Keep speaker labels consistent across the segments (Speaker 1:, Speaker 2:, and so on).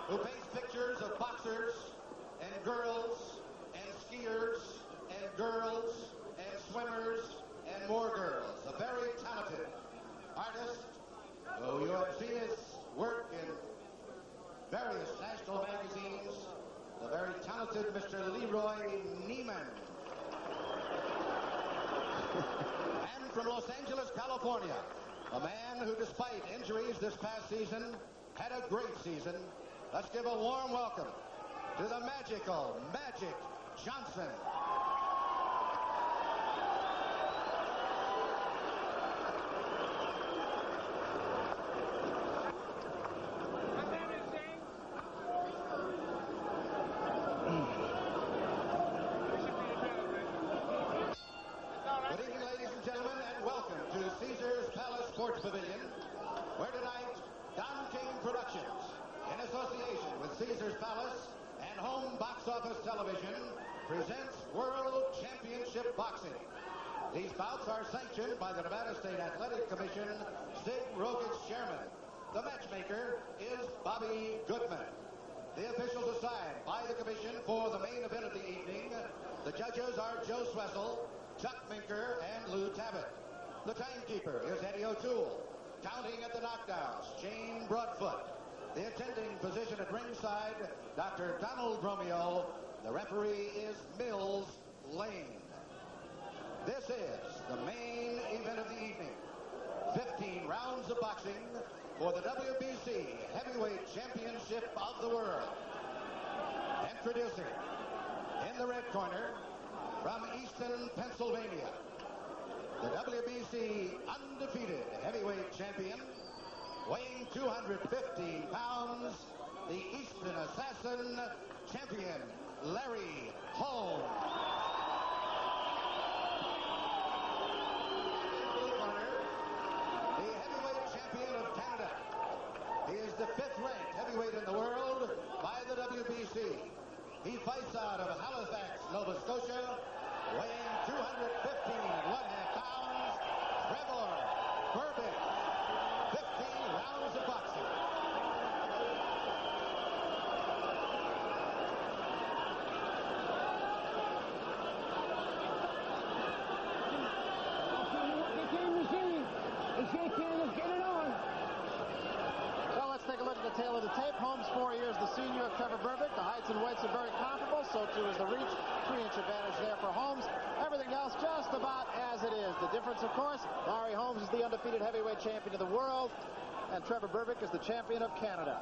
Speaker 1: who paints pictures of boxers and girls and skiers and girls and swimmers and more girls. A very talented artist who you have seen his work in various national magazines, the very talented Mr. Leroy Neiman. And from Los Angeles, California, a man who, despite injuries this past season, had a great season. Let's give a warm welcome to the magical Magic Johnson. Caesars Palace and Home Box Office Television presents World Championship Boxing. These bouts are sanctioned by the Nevada State Athletic Commission, Sid Rockets chairman. The matchmaker is Bobby Goodman. The officials assigned by the commission for the main event of the evening. The judges are Joe Swessel, Chuck Minker, and Lou Tabbitt. The timekeeper is Eddie O'Toole. Counting at the knockdowns, Jane Broadfoot. The attending physician at ringside, Dr. Donald Romeo. The referee is Mills Lane. This is the main event of the evening. 15 rounds of boxing for the WBC Heavyweight Championship of the world. Introducing, in the red corner, from Easton, Pennsylvania, the WBC undefeated heavyweight champion, weighing 215 pounds, the Eastern Assassin champion, Larry Holmes. In the blue corner, the heavyweight champion of Canada. He is the 5th-ranked heavyweight in the world by the WBC. He fights out of Halifax, Nova Scotia, weighing 215.5 pounds, Trevor Berbick. 15 rounds of boxing.
Speaker 2: Well, let's take a look at the tail of the tape. Holmes, 4 years the senior of Trevor Berbick. The heights and weights are very comparable. So too is the reach. 3-inch advantage there for Holmes. Everything else just about as it is. The difference, of course, Larry Holmes is the undefeated heavyweight champion of the world, and Trevor Berbick is the champion of Canada.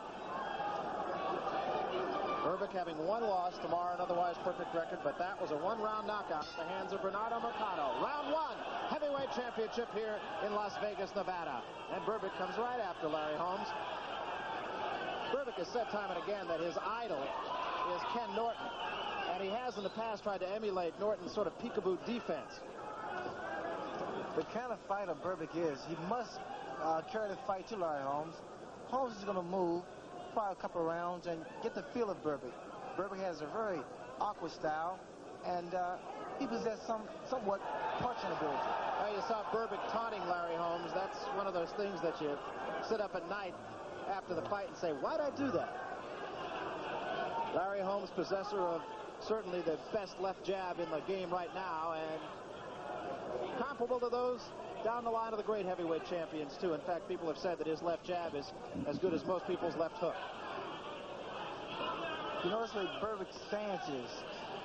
Speaker 2: Berbick having 1 loss, tomorrow an otherwise perfect record, but that was a 1-round knockout at the hands of Bernardo Mercado. Round 1, heavyweight championship here in Las Vegas, Nevada. And Berbick comes right after Larry Holmes. Berbick has said time and again that his idol is Ken Norton, and he has in the past tried to emulate Norton's sort of peekaboo defense.
Speaker 3: The kind of fighter Berbick is, he must carry the fight to Larry Holmes. Holmes is going to move, probably a couple of rounds, and get the feel of Berbick. Berbick has a very awkward style, and he possesses somewhat punching ability.
Speaker 2: Well, you saw Berbick taunting Larry Holmes. That's one of those things that you sit up at night after the fight and say, why'd I do that? Larry Holmes, possessor of certainly the best left jab in the game right now, and comparable to those down the line of the great heavyweight champions, too. In fact, people have said that his left jab is as good as most people's left hook.
Speaker 3: You notice where Berbick's stance is.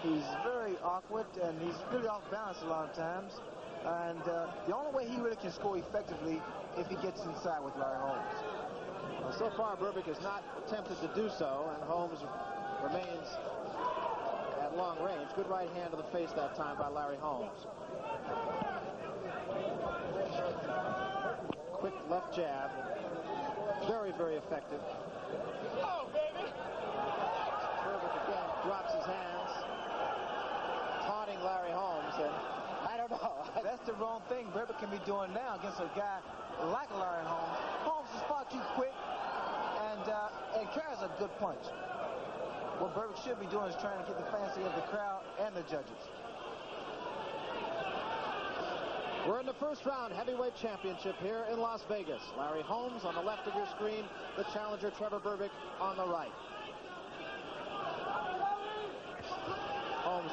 Speaker 3: He's very awkward, and he's really off balance a lot of times. And the only way he really can score effectively if he gets inside with Larry Holmes.
Speaker 2: Well, so far, Berbick has not attempted to do so, and Holmes remains at long range. Good right hand to the face that time by Larry Holmes. Quick left jab. Very, very effective.
Speaker 4: Oh, baby!
Speaker 2: Berbick again drops his hands, taunting Larry Holmes, and I don't know.
Speaker 3: That's the wrong thing Berbick can be doing now against a guy like Larry Holmes. Holmes is far too quick and carries a good punch. What Berbick should be doing is trying to get the fancy of the crowd and the judges.
Speaker 2: We're in the first round heavyweight championship here in Las Vegas. Larry Holmes on the left of your screen, the challenger Trevor Berbick on the right.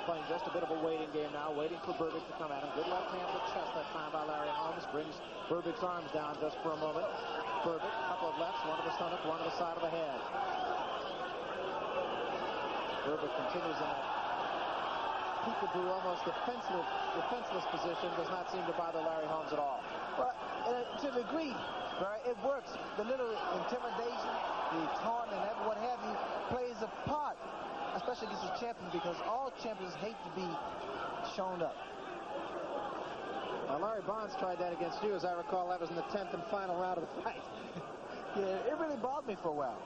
Speaker 2: playing just a bit of a waiting game now, waiting for Berbick to come at him. Good left hand to the chest that time by Larry Holmes. Brings Berbick's arms down just for a moment. Berbick, a couple of lefts, one to the stomach, one to the side of the head. Berbick continues in that peekaboo, almost defenseless position. Does not seem to bother Larry Holmes at all.
Speaker 3: Well, to a degree, it works. The little intimidation, the taunt, and what have you plays a part, especially against a champion, because all champions hate to be shown up.
Speaker 2: Well, Larry Bonds tried that against you. As I recall, that was in the 10th and final round of the fight.
Speaker 3: Yeah, it really bothered me for a while.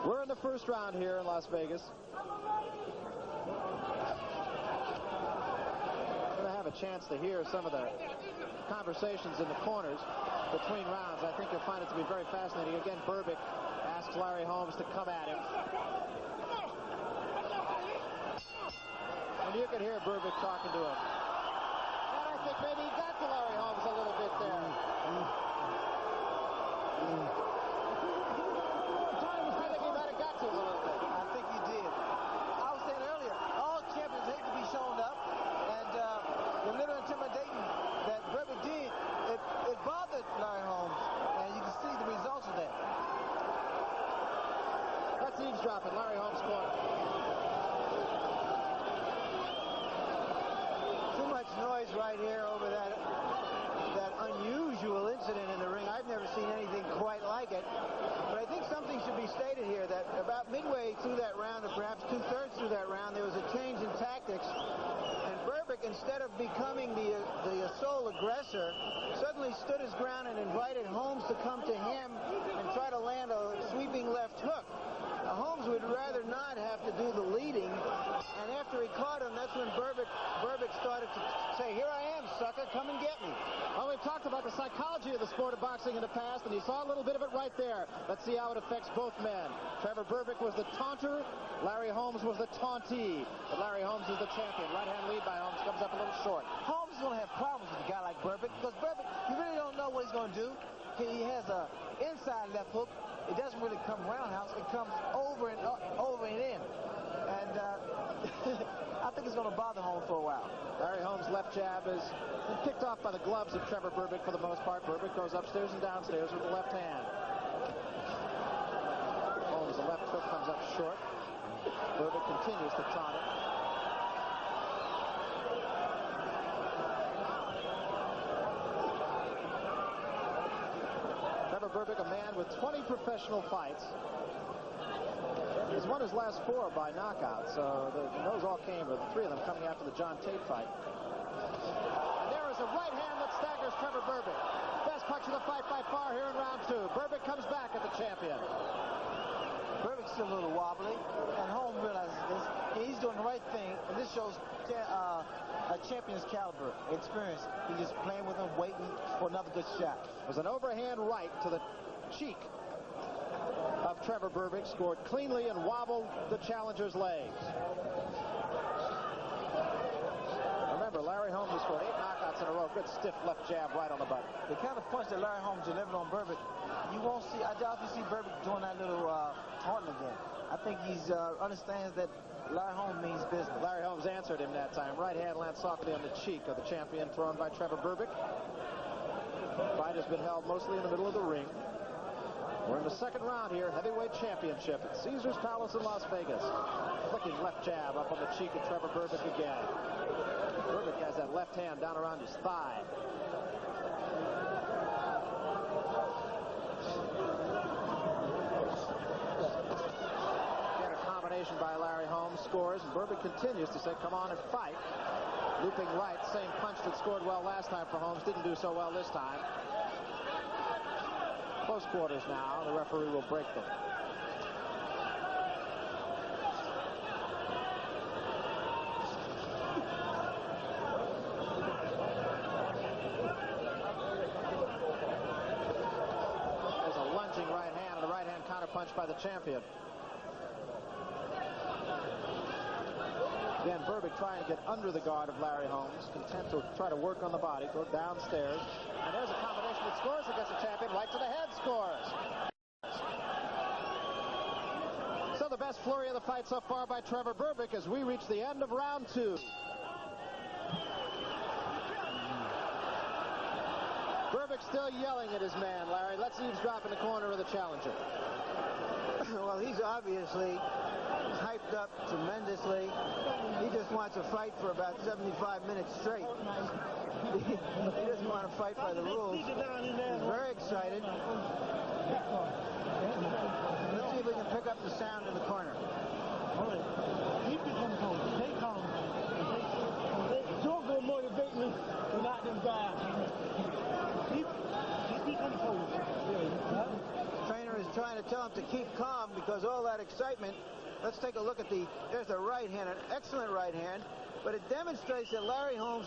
Speaker 2: We're in the first round here in Las Vegas. We're going to have a chance to hear some of the conversations in the corners between rounds. I think you'll find it to be very fascinating. Again, Berbick asks Larry Holmes to come at him. And you can hear Berbick talking to him. And I think maybe he got to Larry Holmes a little bit there. I think he might have got to him a little bit.
Speaker 3: I think he did. I was saying earlier, all champions hate to be shown up, and the little intimidating that Berbick did, it bothered Larry Holmes, and you can see the results of that.
Speaker 2: That's eavesdropping, Larry Holmes' corner.
Speaker 5: Too much noise right here over that unusual incident in the ring. I've never seen anything quite like it. But I think something should be stated here, that about midway through that round, or perhaps two-thirds through that round, there was a change in tactics. And Berbick, instead of becoming the sole aggressor, suddenly stood his ground and invited Holmes to come to him and try to land a sweeping left hook. Holmes would rather not have to do the leading, and after he caught him, that's when Berbick started to say, "Here I am, sucker, come and get me."
Speaker 2: Well, we've talked about the psychology of the sport of boxing in the past, and you saw a little bit of it right there. Let's see how it affects both men. Trevor Berbick was the taunter. Larry Holmes was the tauntee. But Larry Holmes is the champion. Right-hand lead by Holmes comes up a little short.
Speaker 3: Holmes is going to have problems with a guy like Berbick, because Berbick, you really don't know what he's going to do. He has a inside left hook. It doesn't really come roundhouse. It comes over and in. And I think it's going to bother Holmes for a while.
Speaker 2: Larry Holmes' left jab is picked off by the gloves of Trevor Berbick for the most part. Berbick goes upstairs and downstairs with the left hand. Holmes' left foot comes up short. Berbick continues to taunt him. Trevor Berbick, a man with 20 professional fights. He's won his last 4 by knockout, so those all came, but the 3 of them coming after the John Tate fight. And there is a right hand that staggers Trevor Berbick. Best punch of the fight by far here in round 2. Berbick comes back at the champion.
Speaker 3: Berbick's still a little wobbly, and Holmes realizes this. He's doing the right thing, and this shows a champion's caliber, experience. He's just playing with him, waiting for another good shot.
Speaker 2: There's an overhand right to the cheek of Trevor Berbick, scored cleanly and wobbled the challenger's legs. Remember, Larry Holmes has scored 8 knockouts in a row. Good stiff left jab right on the button.
Speaker 3: The kind of punch that Larry Holmes delivered on Berbick, you won't see. I doubt you see Berbick doing that little taunting again. I think he understands that Larry Holmes means business.
Speaker 2: Larry Holmes answered him that time. Right hand lands softly on the cheek of the champion, thrown by Trevor Berbick. The fight has been held mostly in the middle of the ring. We're in the second round here, heavyweight championship at Caesars Palace in Las Vegas. Flicking left jab up on the cheek of Trevor Berbick again. Berbick has that left hand down around his thigh. Again, a combination by Larry Holmes scores, and Berbick continues to say, "Come on and fight." Looping right, same punch that scored well last time for Holmes, didn't do so well this time. Close quarters now. The referee will break them. There's a lunging right hand and a right hand counterpunch by the champion. Again, Berbick trying to get under the guard of Larry Holmes, content to try to work on the body, go downstairs. And there's a combination that scores against the champion. Right to the head scores. So the best flurry of the fight so far by Trevor Berbick as we reach the end of round 2. Berbick still yelling at his man, Larry. Let's eavesdrop in the corner of the challenger.
Speaker 5: Well, he's obviously hyped up tremendously. He just wants to fight for about 75 minutes straight. He doesn't want to fight by the rules. He's very excited. Let's see if we can pick up the sound in the corner.
Speaker 4: Keep it composed. Stay calm. Don't go motivate me to knock them down. Keep it composed.
Speaker 5: Trainer is trying to tell him to keep calm because all that excitement. Let's take a look at there's a right hand, an excellent right hand, but it demonstrates that Larry Holmes,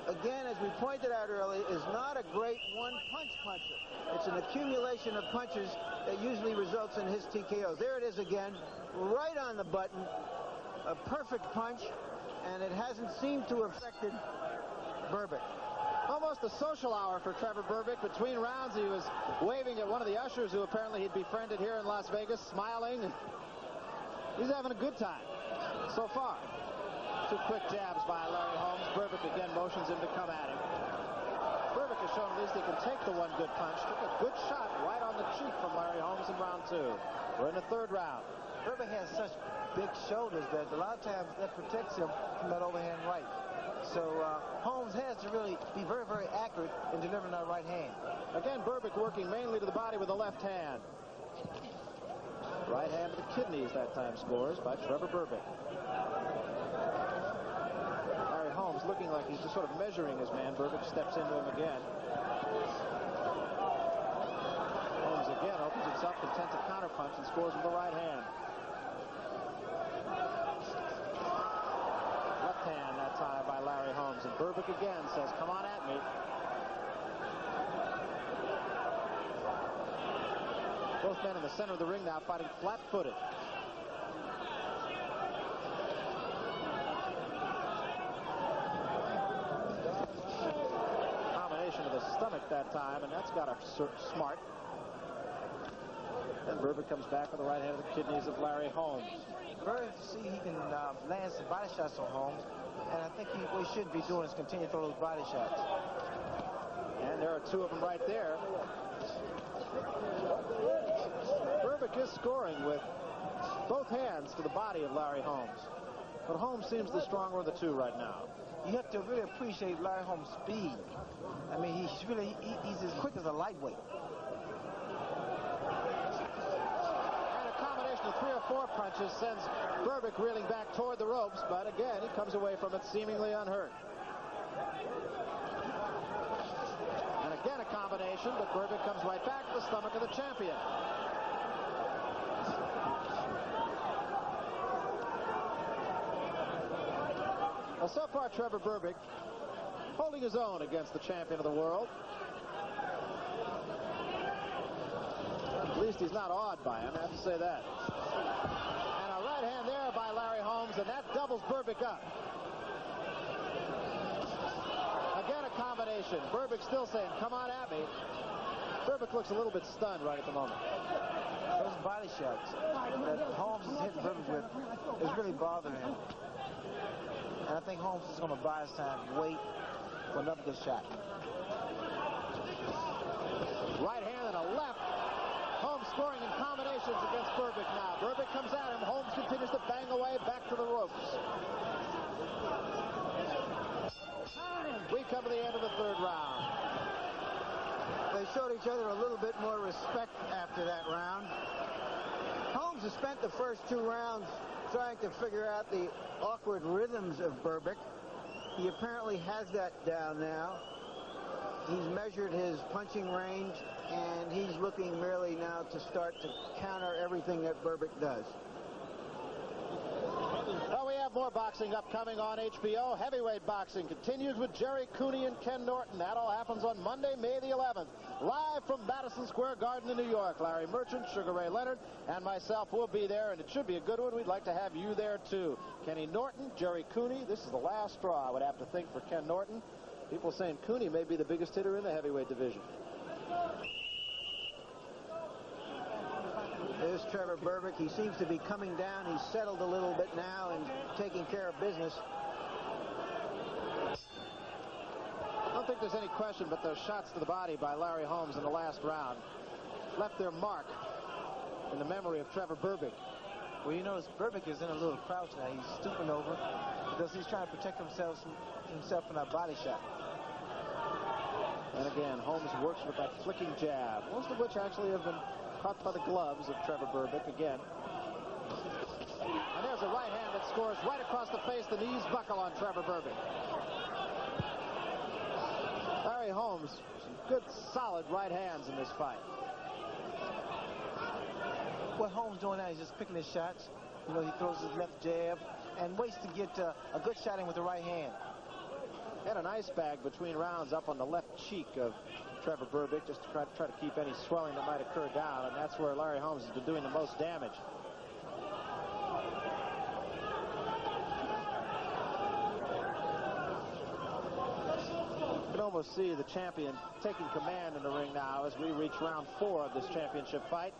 Speaker 5: again, as we pointed out earlier, is not a great one-punch puncher. It's an accumulation of punches that usually results in his TKO. There it is again, right on the button, a perfect punch, and it hasn't seemed to have affected Berbick.
Speaker 2: Almost a social hour for Trevor Berbick. Between rounds, he was waving at one of the ushers who apparently he'd befriended here in Las Vegas, smiling. He's having a good time so far. 2 quick jabs by Larry Holmes. Berbick again motions him to come at him. Berbick has shown at least he can take the one good punch. Took a good shot right on the cheek from Larry Holmes in round 2. We're in the 3rd round.
Speaker 3: Berbick has such big shoulders that a lot of times that protects him from that overhand right. So Holmes has to really be very, very accurate in delivering that right hand.
Speaker 2: Again, Berbick working mainly to the body with the left hand. Right hand to the kidneys that time scores by Trevor Berbick. Larry Holmes looking like he's just sort of measuring his man. Berbick steps into him again. Holmes again opens himself, content to counterpunch and scores with the right hand. Left hand that time by Larry Holmes, and Berbick again says, come on at me. Both men in the center of the ring now fighting flat-footed. Combination of the stomach that time, and that's got a smart. And Berbick comes back with the right hand of the kidneys of Larry Holmes.
Speaker 3: Very to see he can land some body shots on Holmes, and I think what he should be doing is continue to throw those body shots.
Speaker 2: And there are 2 of them right there. Berbick is scoring with both hands to the body of Larry Holmes. But Holmes seems the stronger of the 2 right now.
Speaker 3: You have to really appreciate Larry Holmes' speed. I mean, he's as quick as a lightweight.
Speaker 2: And a combination of 3 or 4 punches sends Berbick reeling back toward the ropes, but again, he comes away from it seemingly unhurt. And again, a combination, but Berbick comes right back to the stomach of the champion. Well, so far, Trevor Berbick holding his own against the champion of the world. At least he's not awed by him, I have to say that. And a right hand there by Larry Holmes, and that doubles Berbick up. Again, a combination. Berbick still saying, come on at me. Berbick looks a little bit stunned right at the moment.
Speaker 3: Those body shots that Holmes is hitting Berbick with is really bothering him. And I think Holmes is going to buy his time, wait for another good shot.
Speaker 2: Right hand and a left. Holmes scoring in combinations against Berbick now. Berbick comes at him. Holmes continues to bang away back to the ropes. We come to the end of the 3rd round.
Speaker 5: They showed each other a little bit more respect after that round. Holmes has spent the first 2 rounds trying to figure out the awkward rhythms of Berbick. He apparently has that down now. He's measured his punching range, and he's looking merely now to start to counter everything that Berbick does.
Speaker 2: Well, we have more boxing upcoming on HBO. Heavyweight boxing continues with Jerry Cooney and Ken Norton. That all happens on Monday, May the 11th. Live from Madison Square Garden in New York. Larry Merchant, Sugar Ray Leonard, and myself will be there, and it should be a good one. We'd like to have you there, too. Kenny Norton, Jerry Cooney. This is the last straw, I would have to think, for Ken Norton. People saying Cooney may be the biggest hitter in the heavyweight division.
Speaker 5: There's Trevor Berbick. He seems to be coming down. He's settled a little bit now and taking care of business.
Speaker 2: I don't think there's any question, but those shots to the body by Larry Holmes in the last round left their mark in the memory of Trevor Berbick.
Speaker 3: Well, you notice Berbick is in a little crouch now. He's stooping over because he's trying to protect himself from that body shot.
Speaker 2: And again, Holmes works with that flicking jab, most of which actually have been caught by the gloves of Trevor Berbick again. And there's a right hand that scores right across the face. The knees buckle on Trevor Berbick. Larry Holmes, some good, solid right hands in this fight.
Speaker 3: What Holmes doing now is just picking his shots. You know, he throws his left jab and waits to get a good shot in with the right hand.
Speaker 2: Had an ice bag between rounds up on the left cheek of Trevor Berbick just to try to keep any swelling that might occur down, and that's where Larry Holmes has been doing the most damage. You can almost see the champion taking command in the ring now as we reach round 4 of this championship fight.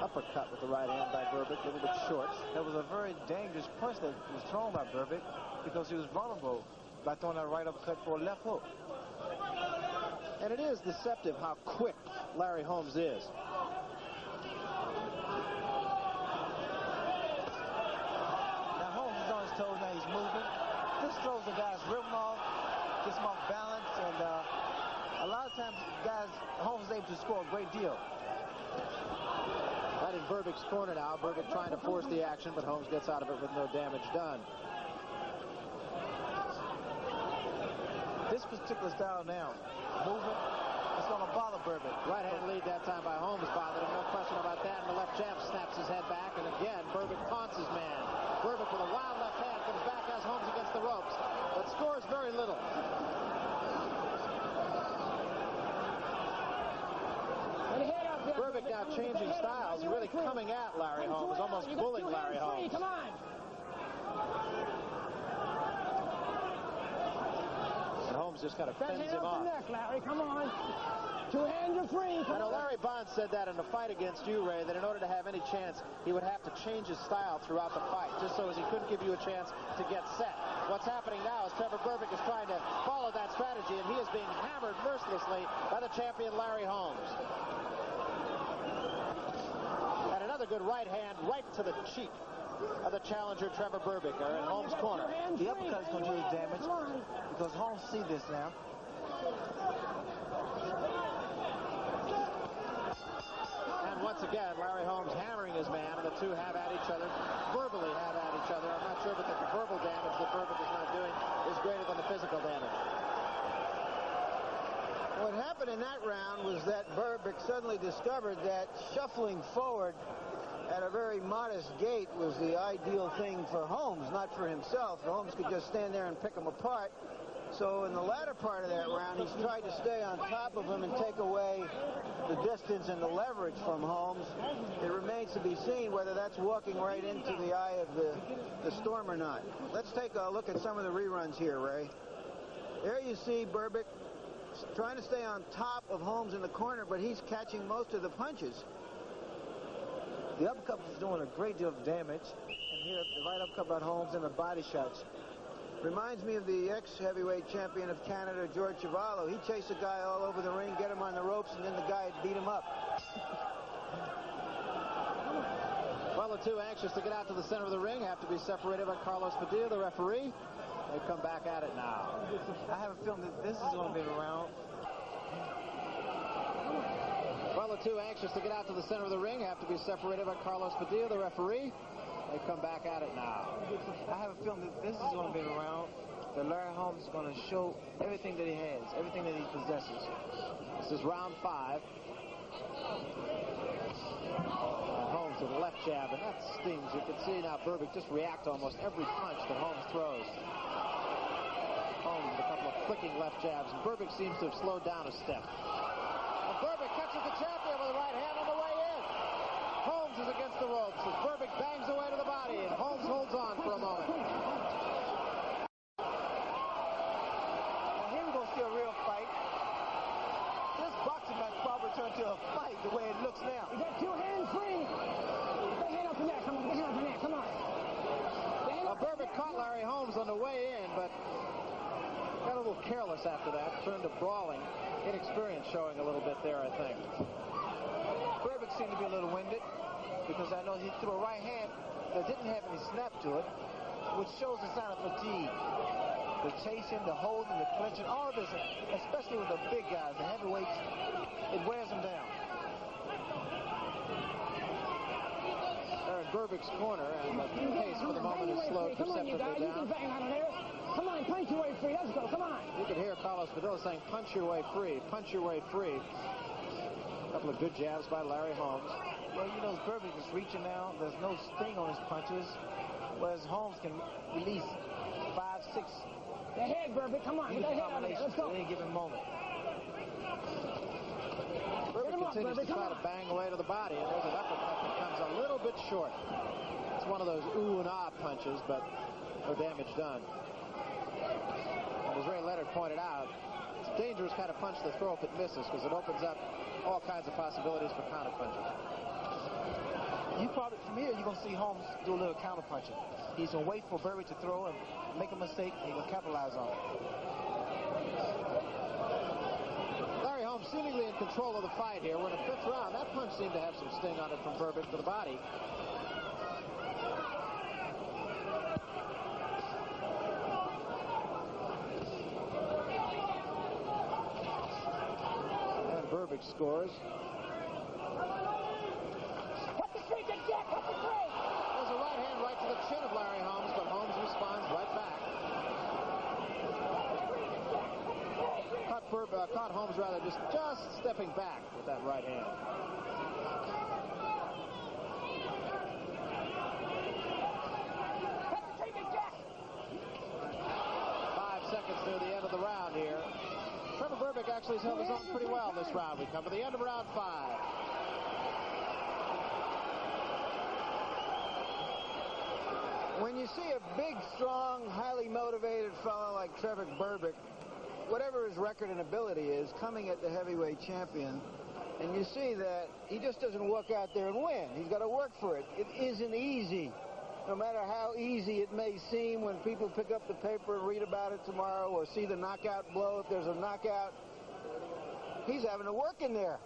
Speaker 2: Uppercut with the right hand by Berbick, a little bit short.
Speaker 3: That was a very dangerous punch that was thrown by Berbick because he was vulnerable by throwing that right uppercut for a left hook.
Speaker 2: And it is deceptive how quick Larry Holmes is.
Speaker 3: Now Holmes is on his toes, now he's moving. This throws the guy's rhythm off, gets him off balance, and a lot of times Holmes is able to score a great deal.
Speaker 2: Right in Berbick's corner now. Berbick trying to force the action, but Holmes gets out of it with no damage done.
Speaker 3: This particular style now, moving, it's going to bother Berbick.
Speaker 2: Right hand lead that time by Holmes bothered him, no question about that. And the left jab snaps his head back, and again, Berbick taunts his man. Berbick with a wild left hand comes back as Holmes against the ropes, but scores very little. Berbick now changing styles, really coming at Larry Holmes, almost bullying Larry Holmes.
Speaker 4: Come on.
Speaker 2: And Holmes just kind of fends him off.
Speaker 4: Neck, Larry, come on. 2 hands are free.
Speaker 2: I know Larry Bonds said that in the fight against you, Ray, that in order to have any chance, he would have to change his style throughout the fight, just so as he couldn't give you a chance to get set. What's happening now is Trevor Berbick is trying to follow that strategy, and he is being hammered mercilessly by the champion Larry Holmes. And another good right hand right to the cheek of the challenger Trevor Berbick in Holmes' corner.
Speaker 3: The uppercut is going to do his damage because Holmes sees this now.
Speaker 2: And once again, Larry Holmes hammering his man, and the two have at each other, verbally have at each other. I'm not sure, but the verbal damage that Berbick is not doing is greater than the physical damage.
Speaker 5: What happened in that round was that Berbick suddenly discovered that shuffling forward at a very modest gait was the ideal thing for Holmes, not for himself. Holmes could just stand there and pick him apart. So in the latter part of that round, he's tried to stay on top of him and take away the distance and the leverage from Holmes. It remains to be seen whether that's walking right into the eye of the storm or not. Let's take a look at some of the reruns here, Ray. There you see Berbick trying to stay on top of Holmes in the corner, but he's catching most of the punches.
Speaker 3: The uppercut is doing a great deal of damage. And here, the right uppercut by Holmes and the body shots.
Speaker 5: Reminds me of the ex-heavyweight champion of Canada, George Chuvalo. He'd chase a guy all over the ring, get him on the ropes, and then the guy would beat him up.
Speaker 2: Well, the two anxious to get out to the center of the ring have to be separated by Carlos Padilla, the referee. They come back at it now.
Speaker 3: I have a feeling that this is going to be the round.
Speaker 2: Well, the two anxious to get out to the center of the ring have to be separated by Carlos Padilla, the referee. They come back at it now.
Speaker 3: I have a feeling that this is going to be the round that Larry Holmes is going to show everything that he has, everything that he possesses.
Speaker 2: This is round 5. Holmes with a left jab, and that stings. You can see now Berbick just react to almost every punch that Holmes throws. Holmes with a couple of flicking left jabs, and Berbick seems to have slowed down a step. And Berbick catches the champion with a right hand on the way in. Holmes is against the ropes as Berbick bangs away to the body, and Holmes holds on for a moment.
Speaker 3: a fight the way it looks now.
Speaker 4: You got two hands free. Get hand up in there. Come on, get hand up in there. Come on.
Speaker 2: Berbick caught Larry Holmes on the way in, but got a little careless after that. Turned to brawling. Inexperience showing a little bit there, I think.
Speaker 3: Berbick seemed to be a little winded because I know he threw a right hand that didn't have any snap to it, which shows a sign of fatigue. The chasing, the holding, the clinching, all of this, especially with the big guys, the heavyweights, it wears them down.
Speaker 2: They're in Berbick's corner, and the pace for the moment is slowed perceptibly down.
Speaker 4: You can bang out of there. Come on, punch your way free. Let's go. Come on.
Speaker 2: You could hear Carlos Padilla saying, punch your way free, punch your way free. A couple of good jabs by Larry Holmes.
Speaker 3: Well, you know, Berbick is reaching now. There's no sting on his punches, whereas Holmes can release 5, 6.
Speaker 4: The head, Berbick. Come on. Get that head out of there. Let's go.
Speaker 3: At any given moment.
Speaker 2: Berbick continues to try to bang away to the body, and there's an uppercut that comes a little bit short. It's one of those ooh and ah punches, but no damage done. And as Ray Leonard pointed out, it's a dangerous kind of punch to throw if it misses, because it opens up all kinds of possibilities for counter punches.
Speaker 3: You probably, from here, you're going to see Holmes do a little counter punching. He's going to wait for Berbick to throw and make a mistake, and he's going to capitalize on it.
Speaker 2: Larry Holmes seemingly in control of the fight here. We're in the 5th round. That punch seemed to have some sting on it from Berbick to the body. And Berbick scores.
Speaker 4: What the streak, Jack? What the streak?
Speaker 2: There's a right hand right to the chin of Larry Holmes, but Holmes responds right back. Caught Holmes rather just stepping back with that right hand.
Speaker 4: What the streak, Jack?
Speaker 2: 5 seconds near the end of the round here. Trevor Berbick actually has held his own pretty well this round. We come to the end of round 5.
Speaker 5: When you see a big, strong, highly motivated fellow like Trevor Berbick, whatever his record and ability is, coming at the heavyweight champion, and you see that he just doesn't walk out there and win. He's got to work for it. It isn't easy, no matter how easy it may seem when people pick up the paper and read about it tomorrow or see the knockout blow. If there's a knockout, he's having to work in there.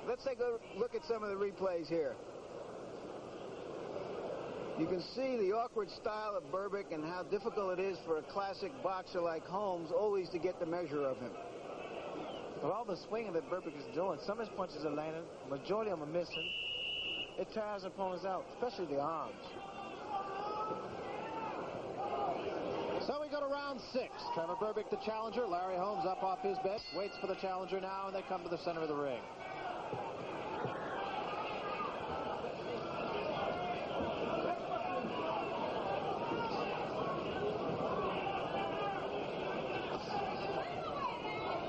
Speaker 5: Let's take a look at some of the replays here. You can see the awkward style of Berbick and how difficult it is for a classic boxer like Holmes always to get the measure of him.
Speaker 3: With all the swinging that Berbick is doing, some of his punches are landing, majority of them are missing. It tires opponents out, especially the arms.
Speaker 2: So we go to round 6. Trevor Berbick, the challenger. Larry Holmes up off his bench, waits for the challenger now, and they come to the center of the ring.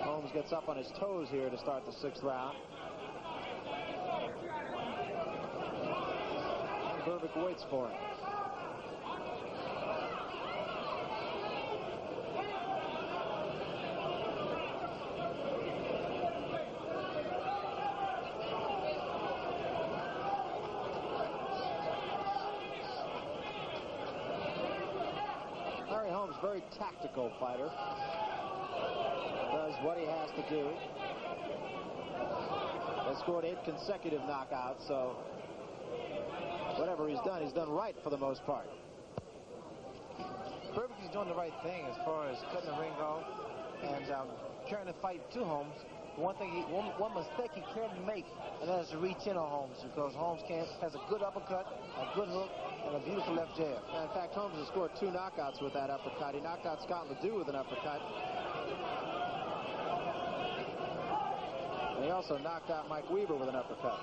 Speaker 2: Holmes gets up on his toes here to start the 6th round. Berbick waits for him. Larry Holmes, very tactical fighter. Does what he has to do. Has scored 8 consecutive knockouts, so whatever he's done right for the most part.
Speaker 3: Berbick is doing the right thing as far as cutting the ring off and carrying the fight to Holmes. One mistake he can't make, and that is to reach in on Holmes, because Holmes has a good uppercut, a good hook, and a beautiful left jab.
Speaker 2: In fact, Holmes has scored 2 knockouts with that uppercut. He knocked out Scott Ledoux with an uppercut. And he also knocked out Mike Weaver with an uppercut.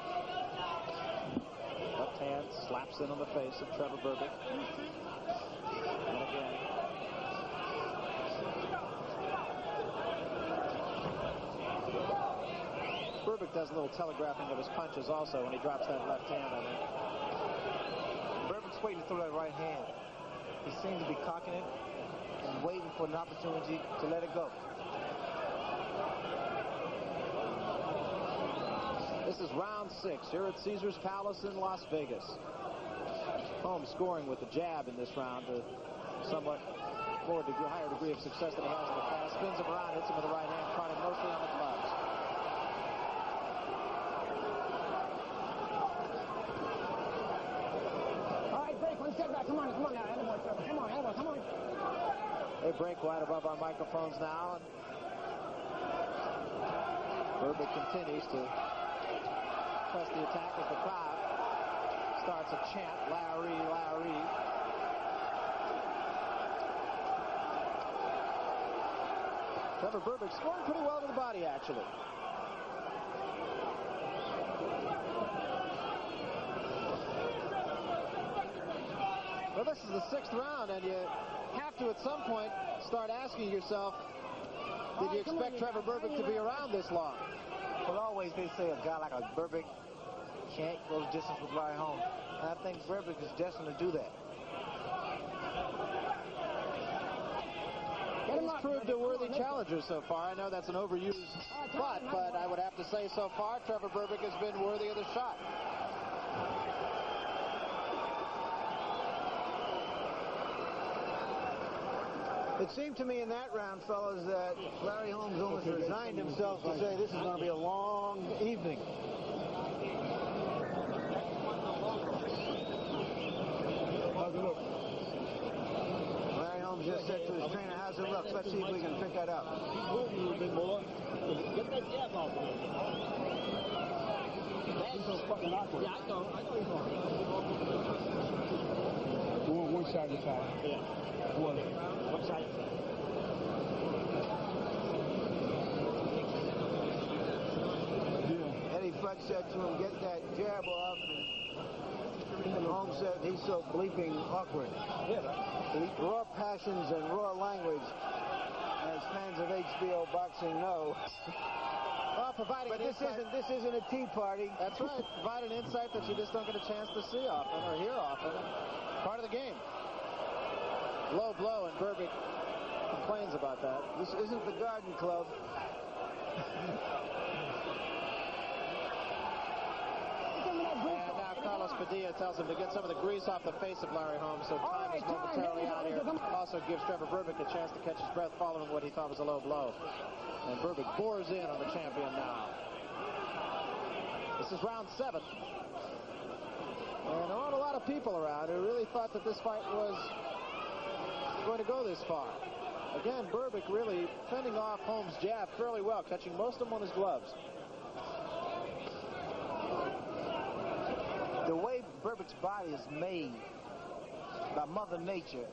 Speaker 2: Left hand slaps in on the face of Trevor Berbick. And again. Berbick does a little telegraphing of his punches also when he drops that left hand on him.
Speaker 3: Berbick's waiting to throw that right hand. He seems to be cocking it and waiting for an opportunity to let it go.
Speaker 2: This is round 6 here at Caesars Palace in Las Vegas. Holmes scoring with the jab in this round to somewhat higher degree of success than he has in the past. Spins him around, hits him with the right hand, caught him mostly on the gloves.
Speaker 4: All right, break one step back. Come on now. Come on.
Speaker 2: They break right above our microphones now. And Berbick continues to press the attack as the crowd starts a chant, Larry, Larry. Trevor Berbick scoring pretty well to the body, actually. Well, this is the 6th round, and you have to, at some point, start asking yourself, did you expect Trevor Berbick to be around this long?
Speaker 3: Well, always they say a guy like a Berbick can't go the distance with Larry Holmes. And I think Berbick is destined to do that.
Speaker 2: He's proved a worthy challenger so far. I know that's an overused thought, but I would have to say so far, Trevor Berbick has been worthy of the shot.
Speaker 5: It seemed to me in that round, fellas, that Larry Holmes almost resigned himself to say this is going to be a long evening. Larry Holmes just said to his trainer, how's it look? Let's see if we can pick that up.
Speaker 4: Get that jab off of him. He's so fucking awkward. Yeah, I know he's awkward. One shot at a time. Yeah. One shot at a time.
Speaker 5: Eddie Fletch said to him, get that jab off. And Holmes said he's so bleeping awkward. Raw passions and raw language, as fans of HBO boxing know.
Speaker 2: Well, providing
Speaker 5: But this isn't a tea party.
Speaker 2: That's right. Provide an insight that you just don't get a chance to see often or hear often. Part of the game. Low blow, and Berbick complains about that.
Speaker 5: This isn't the Garden Club.
Speaker 2: And now Carlos Padilla tells him to get some of the grease off the face of Larry Holmes, so time is momentarily out here. Also gives Trevor Berbick a chance to catch his breath following what he thought was a low blow. And Berbick bores in on the champion now. This is round 7. And there aren't a lot of people around who really thought that this fight was going to go this far. Again, Berbick really fending off Holmes' jab fairly well, catching most of them on his gloves.
Speaker 3: The way Berbick's body is made by Mother Nature,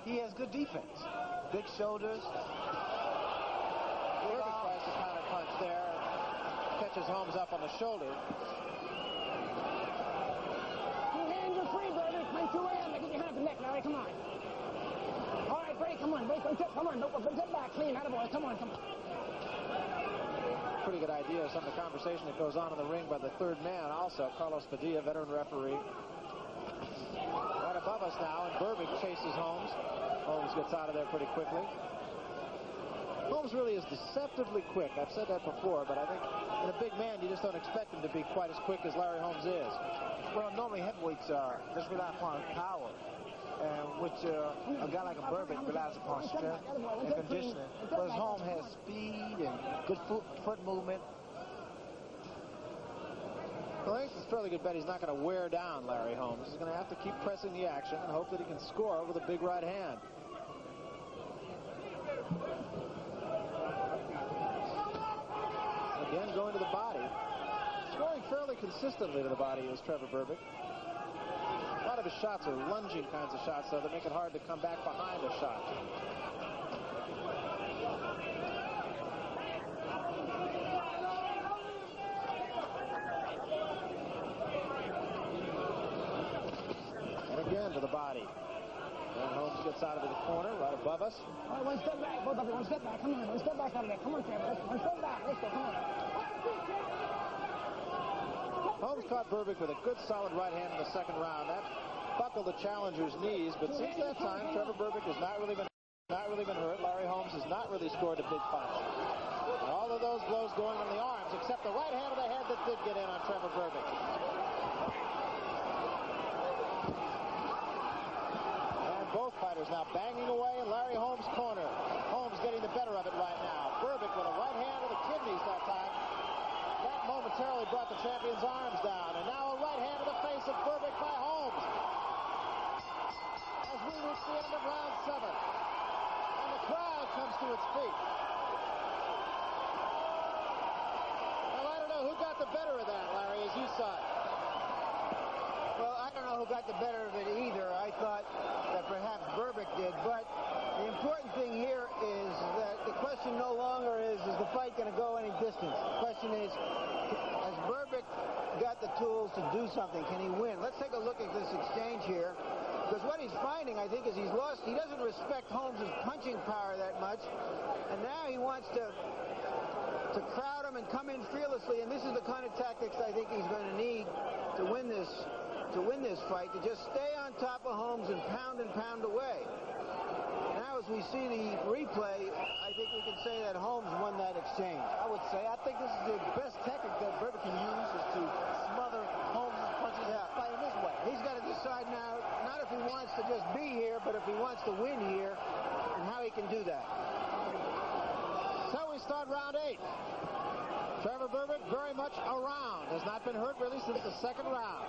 Speaker 3: he has good defense. Big shoulders.
Speaker 2: Berbick tries to counter punch there. Catches Holmes up on the shoulder.
Speaker 4: Two hands are free, Berbick. Play 2 hands. Get your hand up the neck, Larry. Come on. All right, break. Come on. Break one step. Come on. Don't step back. Clean. Attaboy. Come on.
Speaker 2: Pretty good idea of some of the conversation that goes on in the ring by the third man also, Carlos Padilla, veteran referee. Right above us now, and Berbick chases Holmes. Holmes gets out of there pretty quickly. Holmes really is deceptively quick. I've said that before, but I think in a big man, you just don't expect him to be quite as quick as Larry Holmes is.
Speaker 3: Well, normally heavyweights just rely upon power, which a guy like a Berbick relies upon strength and conditioning. Whereas Holmes has speed and good foot movement.
Speaker 2: Well, I think it's a fairly good bet he's not going to wear down Larry Holmes. He's going to have to keep pressing the action and hope that he can score with a big right hand. Again, going to the body. Scoring fairly consistently to the body is Trevor Berbick. A lot of his shots are lunging kinds of shots, though, that make it hard to come back behind a shot. And again to the body. And Holmes gets out of the corner right above us.
Speaker 4: All right, one step back. Both of you, one step back. Come on. One step back out of there. Come on, Trevor. One step back. Let's go. Come on.
Speaker 2: Holmes caught Berbick with a good solid right hand in the second round. That buckled the challenger's knees, but since that time, Trevor Berbick has not really been hurt. Larry Holmes has not really scored a big punch. And all of those blows going on the arms except the right hand of the head that did get in on Trevor Berbick. And both fighters now banging away in Larry Holmes' corner. Holmes getting the better of it right now. Berbick with a right hand to the kidneys that time. That momentarily brought the champion's arms down. And now a right hand to the face of Berbick by Holmes. As we reach the end of round 7. And the crowd comes to its feet. Well, I don't know who got the better of that, Larry, as you saw it.
Speaker 5: Well, I don't know who got the better of it either. I thought that perhaps Berbick did, but the important thing here is that the question no longer is the fight going to go any distance? The question is, has Berbick got the tools to do something? Can he win? Let's take a look at this exchange here, because what he's finding, I think, is he doesn't respect Holmes' punching power that much, and now he wants to crowd him and come in fearlessly, and this is the kind of tactics I think he's going to need to win this fight, to just stay on top of Holmes and pound away. Now, as we see the replay, I think we can say that Holmes won that exchange.
Speaker 3: I would say, I think this is the best tactic that Berbick can use, is to smother Holmes' punches and fight him his way.
Speaker 5: He's got to decide now, not if he wants to just be here, but if he wants to win here, and how he can do that.
Speaker 2: So we start round 8. Trevor Berbick very much around. Has not been hurt really since the second round.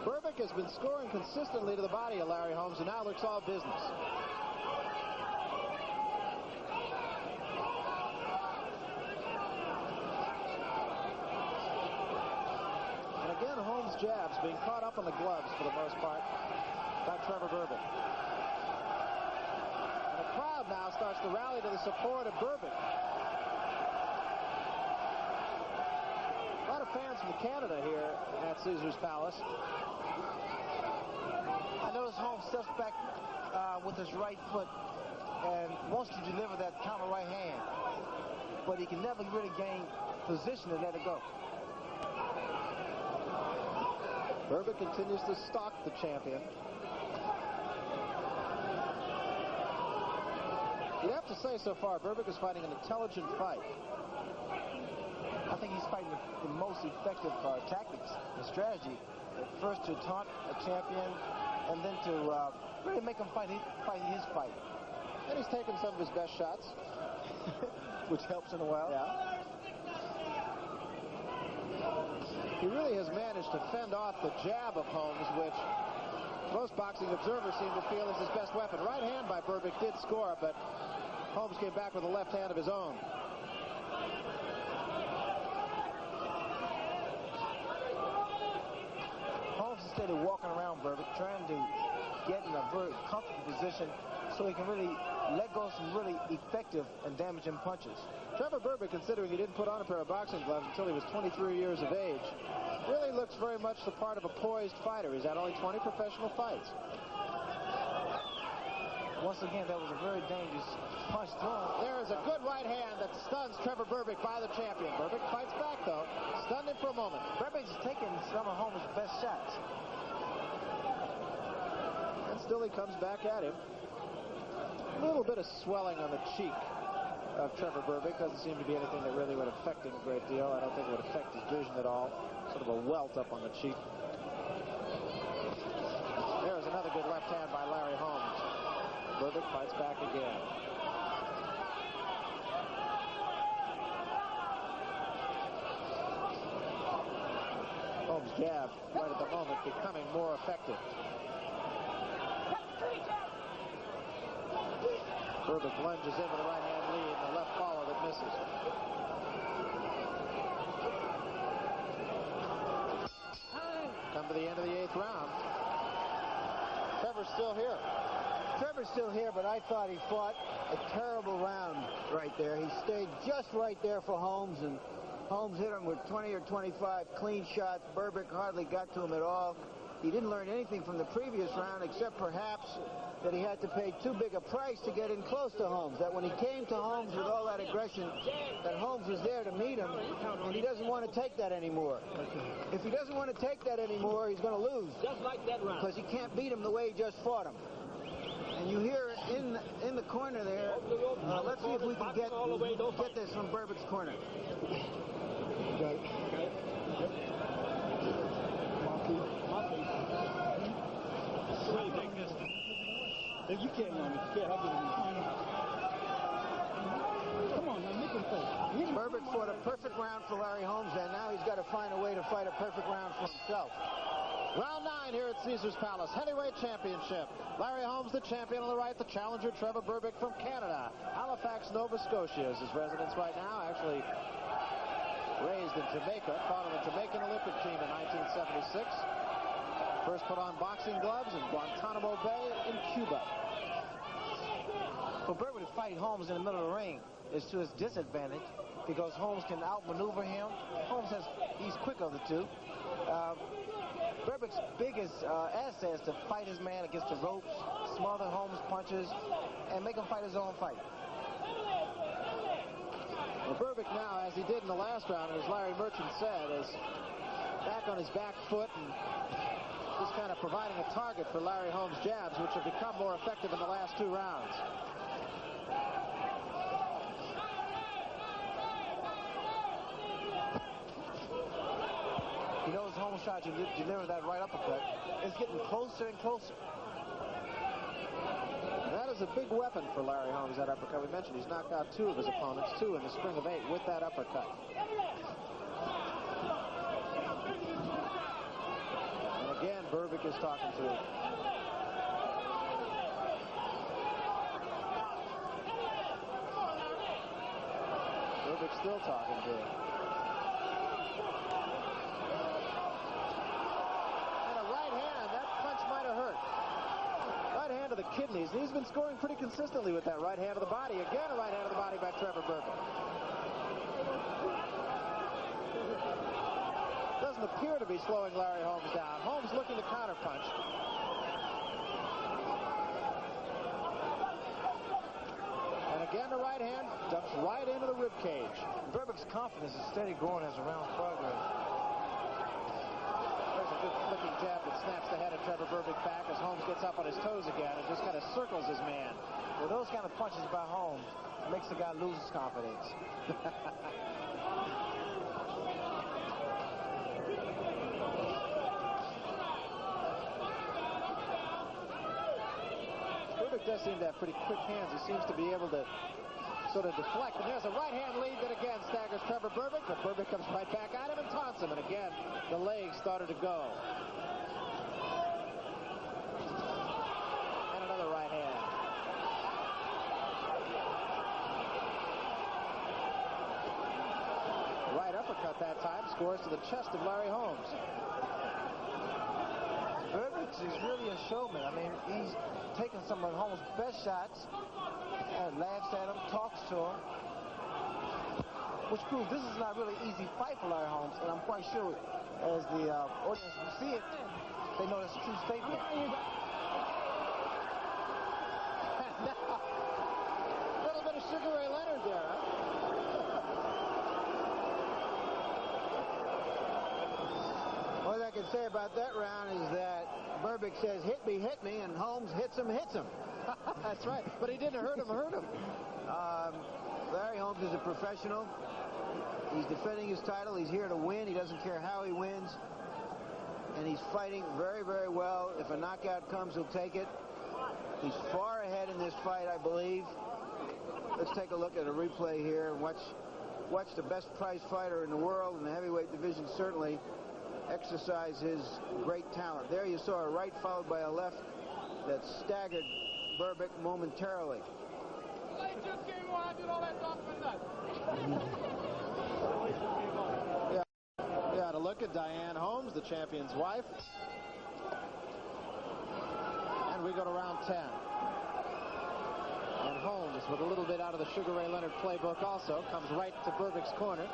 Speaker 2: Berbick has been scoring consistently to the body of Larry Holmes, and now looks all business. And again, Holmes' jabs being caught up on the gloves for the most part by Trevor Berbick. And the crowd now starts to rally to the support of Berbick. A lot of fans from Canada here at Caesars Palace.
Speaker 3: I notice Holmes steps back with his right foot and wants to deliver that counter right hand, but he can never really gain position to let it go.
Speaker 2: Berbick continues to stalk the champion. You'd have to say so far, Berbick is fighting an intelligent fight.
Speaker 3: I think he's fighting the most effective tactics and strategy. First to taunt a champion, and then to really make him fight his fight.
Speaker 2: And he's taken some of his best shots.
Speaker 3: Which helps in a while.
Speaker 2: Yeah. He really has managed to fend off the jab of Holmes, which most boxing observers seem to feel is his best weapon. Right hand by Berbick did score, but Holmes came back with a left hand of his own.
Speaker 3: Holmes instead of walking around Berbick, trying to get in a very comfortable position so he can really let go of some really effective and damaging punches.
Speaker 2: Trevor Berbick, considering he didn't put on a pair of boxing gloves until he was 23 years of age, really looks very much the part of a poised fighter. He's had only 20 professional fights.
Speaker 3: Once again, that was a very dangerous punch thrown.
Speaker 2: There is a good right hand that stuns Trevor Berbick by the champion. Berbick fights back, though. Stunned him for a moment.
Speaker 3: Berbick's taking some of Holmes' best shots.
Speaker 2: And still he comes back at him. A little bit of swelling on the cheek of Trevor Berbick. Doesn't seem to be anything that really would affect him a great deal. I don't think it would affect his vision at all. Sort of a welt up on the cheek. There's another good left hand by Larry Holmes. Berbick fights back again. Holmes' jab right at the moment becoming more effective. Berbick lunges in with a right hand lead and a left follow that misses. Come to the end of the 8th round. Trevor's still here.
Speaker 5: Trevor's still here, but I thought he fought a terrible round right there. He stayed just right there for Holmes, and Holmes hit him with 20 or 25 clean shots. Berbick hardly got to him at all. He didn't learn anything from the previous round, except perhaps that he had to pay too big a price to get in close to Holmes. That when he came to Holmes with all that aggression, that Holmes was there to meet him, and he doesn't want to take that anymore. If he doesn't want to take that anymore, he's going to lose.
Speaker 4: Just like that round.
Speaker 5: Because he can't beat him the way he just fought him. And you hear in the corner there. Let's see if we can get this from Berbick's corner.
Speaker 4: Got it. Yep. Ready, take this. If you can't, Mom, if you can't, I'll give it to you. Come on, now, make him play.
Speaker 5: Berbick fought a perfect round for Larry Holmes, and now he's got to find a way to fight a perfect round for himself.
Speaker 2: Round 9 here at Caesars Palace, heavyweight championship. Larry Holmes, the champion on the right, the challenger, Trevor Berbick from Canada. Halifax, Nova Scotia is his residence right now, actually raised in Jamaica, fought on the Jamaican Olympic team in 1976. First put on boxing gloves in Guantanamo Bay in Cuba.
Speaker 3: For Berbick to fight Holmes in the middle of the ring is to his disadvantage because Holmes can outmaneuver him. He's quicker of the two. Berbick's biggest asset is to fight his man against the ropes, smother Holmes' punches, and make him fight his own fight.
Speaker 2: Well, Berbick now, as he did in the last round, and as Larry Merchant said, is back on his back foot and just kind of providing a target for Larry Holmes' jabs, which have become more effective in the last 2 rounds.
Speaker 3: He knows Holmes tried to deliver that right uppercut. It's getting closer and closer.
Speaker 2: That is a big weapon for Larry Holmes, that uppercut. We mentioned he's knocked out 2 of his opponents, 2 in the string of 8 with that uppercut. And again, Berbick is talking to him. Berbick still talking to him. To the kidneys. He's been scoring pretty consistently with that right hand of the body. Again, a right hand of the body by Trevor Berbick. Doesn't appear to be slowing Larry Holmes down. Holmes looking to counterpunch. And again, the right hand dumps right into the rib cage.
Speaker 3: Berbick's confidence is steady growing as the rounds progress.
Speaker 2: Good flicking jab that snaps the head of Trevor Berbick back as Holmes gets up on his toes again and just kind of circles his man.
Speaker 3: Well, those kind of punches by Holmes makes the guy lose his confidence.
Speaker 2: Berbick does seem to have pretty quick hands. He seems to be able to sort of deflect. And there's a right-hand lead that again staggers Trevor Berbick, but Berbick comes right back at him and taunts him. And again, the legs started to go. And another right hand. Right uppercut that time scores to the chest of Larry Holmes.
Speaker 3: Berbick is really a showman. I mean, he's taking some of Holmes' best shots and laughs at him, talks to him, which proves this is not really an easy fight for Larry Holmes, and I'm quite sure as the audience will see it, they know it's a true statement.
Speaker 2: Now, a little bit of Sugar Ray Leonard there, huh?
Speaker 5: All I can say about that round is that Berbick says, hit me, and Holmes hits him.
Speaker 2: That's right, but he didn't hurt him.
Speaker 5: Larry Holmes is a professional. He's defending his title. He's here to win. He doesn't care how he wins. And he's fighting very, very well. If a knockout comes, he'll take it. He's far ahead in this fight, I believe. Let's take a look at a replay here and watch the best prize fighter in the world in the heavyweight division certainly exercise his great talent. There you saw a right followed by a left that staggered Berbick momentarily.
Speaker 2: Yeah, to look at Diane Holmes, the champion's wife. And we go to round 10. And Holmes, with a little bit out of the Sugar Ray Leonard playbook also, comes right to Berbick's corner.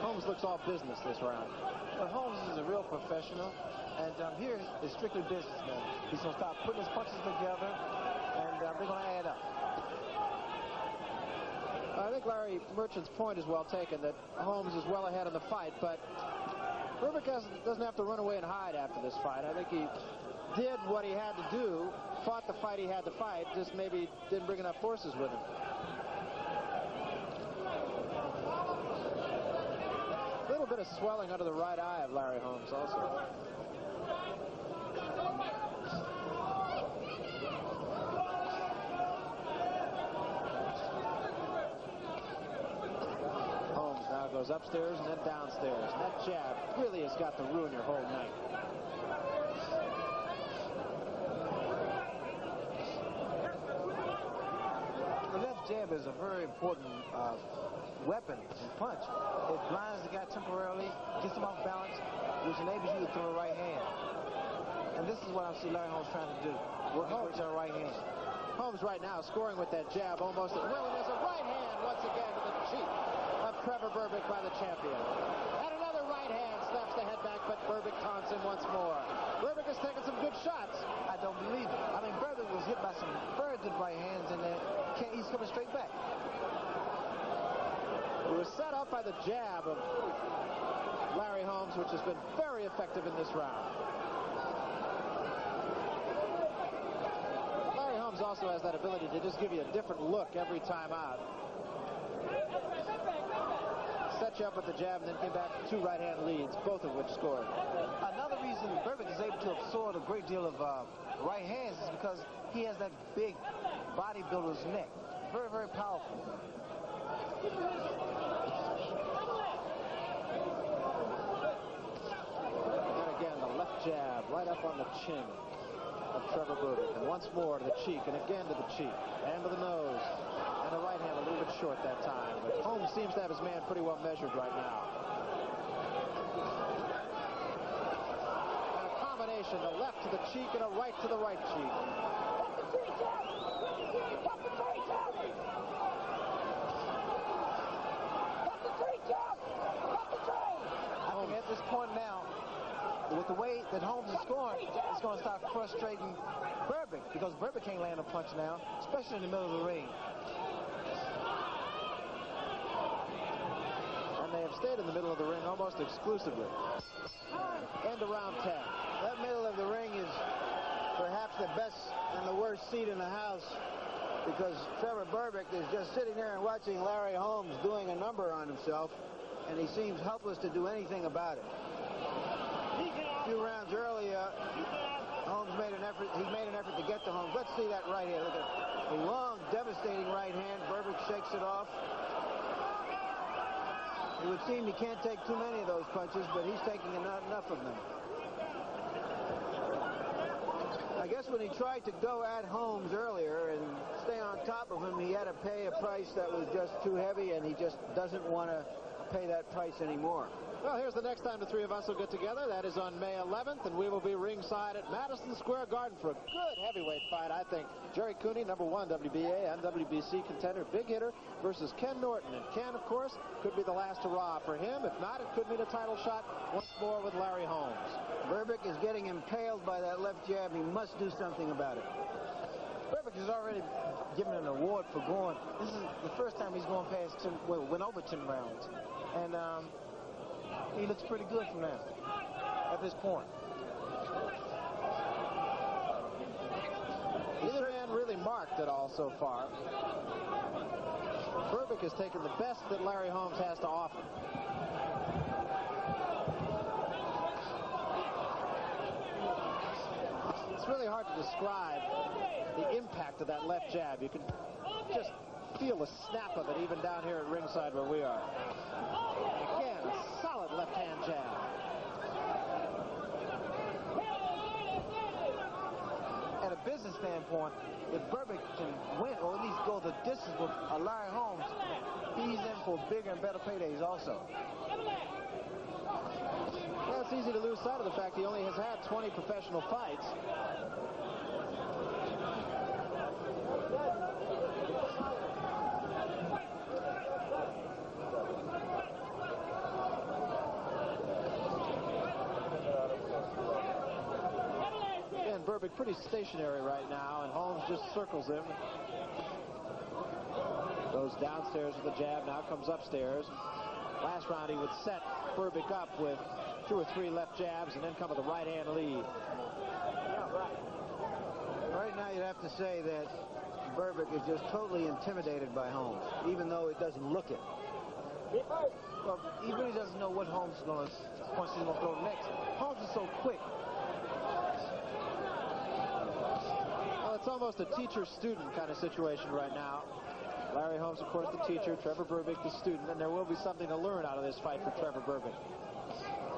Speaker 2: Holmes looks all business this round.
Speaker 3: But Holmes is a real professional, and here is strictly businessman. He's going to start putting his punches together, and they're going to add up.
Speaker 2: I think Larry Merchant's point is well taken, that Holmes is well ahead in the fight, but Berbick doesn't have to run away and hide after this fight. I think he did what he had to do, fought the fight he had to fight, just maybe didn't bring enough forces with him. A little bit of swelling under the right eye of Larry Holmes also. Holmes now goes upstairs and then downstairs. And that jab really has got to ruin your whole night.
Speaker 3: The left jab is a very important weapon and punch. It blinds the guy temporarily, gets him off balance, which enables you to throw a right hand. And this is what I see Larry Holmes trying to do, working with your right hand.
Speaker 2: Holmes right now scoring with that jab almost at will, and there's a right hand once again to the cheek of Trevor Berbick by the champion. And another right hand snaps the head back, but Berbick taunts him once more. Berbick has taken some good shots.
Speaker 3: I don't believe it. I mean, Berbick was hit by some very good right hands, and he's coming straight back.
Speaker 2: It was set up by the jab of Larry Holmes, which has been very effective in this round. Larry Holmes also has that ability to just give you a different look every time out. Set you up with the jab and then came back with 2 right-hand leads, both of which scored.
Speaker 3: Another reason Berbick is able to absorb a great deal of right hands is because he has that big bodybuilder's neck. Very, very powerful.
Speaker 2: And again, the left jab right up on the chin of Trevor Berbick. And once more to the cheek, and again to the cheek, and to the nose. And the right hand a little bit short that time. But Holmes seems to have his man pretty well measured right now. And a combination, a left to the cheek and a right to the right cheek.
Speaker 3: I think at this point now, with the way that Holmes is scoring, it's going to start frustrating Berbick, because Berbick can't land a punch now, especially in the middle of the ring.
Speaker 2: And they have stayed in the middle of the ring almost exclusively. End of round 10.
Speaker 5: That middle of the ring is perhaps the best and the worst seat in the house, because Trevor Berbick is just sitting there and watching Larry Holmes doing a number on himself, and he seems helpless to do anything about it. A few rounds earlier, Holmes made an effort. He made an effort to get to Holmes. Let's see that right here. Look at a long, devastating right hand. Berbick shakes it off. It would seem he can't take too many of those punches, but he's taking enough of them. I guess when he tried to go at Holmes earlier and stay on top of him, he had to pay a price that was just too heavy, and he just doesn't want to pay that price anymore.
Speaker 2: Well, here's the next time the three of us will get together. That is on May 11th, and we will be ringside at Madison Square Garden for a good heavyweight fight, I think. Jerry Cooney, #1 WBA and WBC contender, big hitter, versus Ken Norton. And Ken, of course, could be the last hurrah for him. If not, it could mean a title shot once more with Larry Holmes.
Speaker 5: Berbick is getting impaled by that left jab. He must do something about it.
Speaker 3: Berbick has already given an award for going. This is the first time he's gone past 10, well, went over 10 rounds. And he looks pretty good from now, at this point.
Speaker 2: Neither man really marked at all so far. Berbick has taken the best that Larry Holmes has to offer. It's really hard to describe the impact of that left jab. You can just feel the snap of it even down here at ringside where we are. Again, a solid left-hand jab.
Speaker 3: At a business standpoint, if Berbick can win or at least go the distance with Larry Holmes, he's in for bigger and better paydays also.
Speaker 2: Well, it's easy to lose sight of the fact he only has had 20 professional fights. Again, Berbick pretty stationary right now, and Holmes just circles him. Goes downstairs with the jab, now comes upstairs. Last round he would set Berbick up with 2 or 3 left jabs, and then come with a right-hand lead.
Speaker 5: Right now, you'd have to say that Berbick is just totally intimidated by Holmes, even though it doesn't look it.
Speaker 3: Well, he really doesn't know what Holmes is going to throw next. Holmes is so quick.
Speaker 2: Well, it's almost a teacher-student kind of situation right now. Larry Holmes, of course, the teacher, Trevor Berbick, the student, and there will be something to learn out of this fight for Trevor Berbick.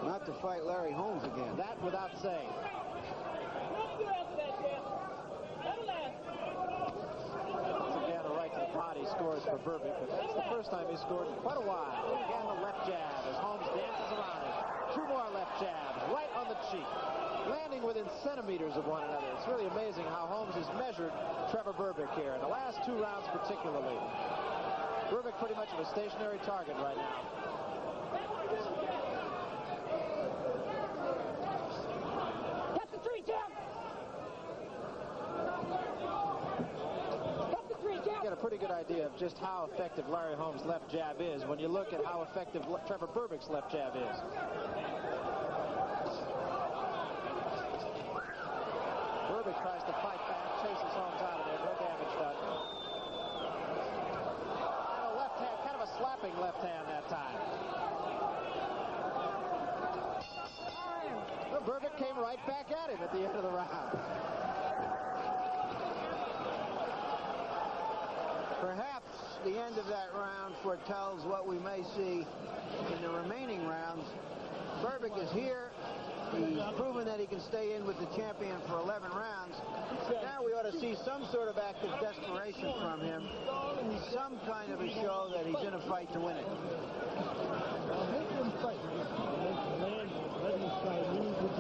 Speaker 5: Not to fight Larry Holmes again.
Speaker 2: That without saying. Once again, a right to the body scores for Berbick, but that's the first time he scored in quite a while. Again, the left jab as Holmes dances around it. 2 more left jabs, right on the cheek, landing within centimeters of one another. It's really amazing how Holmes has measured Trevor Berbick here, in the last 2 rounds particularly. Berbick pretty much of a stationary target right now.
Speaker 4: That's the 3 jab. That's the 3 jab.
Speaker 2: You get a pretty good idea of just how effective Larry Holmes' left jab is when you look at how effective Trevor Berbick's left jab is. Berbick tries to fight back, chases Holmes out of there, no damage done. And a left hand, kind of a slapping left hand that time. Well, Berbick came right back at him at the end of the round.
Speaker 5: Perhaps the end of that round foretells what we may see in the remaining rounds. Berbick is here. He's proven that he can stay in with the champion for 11 rounds. Now we ought to see some sort of act of desperation from him. Some kind of a show that he's in a fight to win it.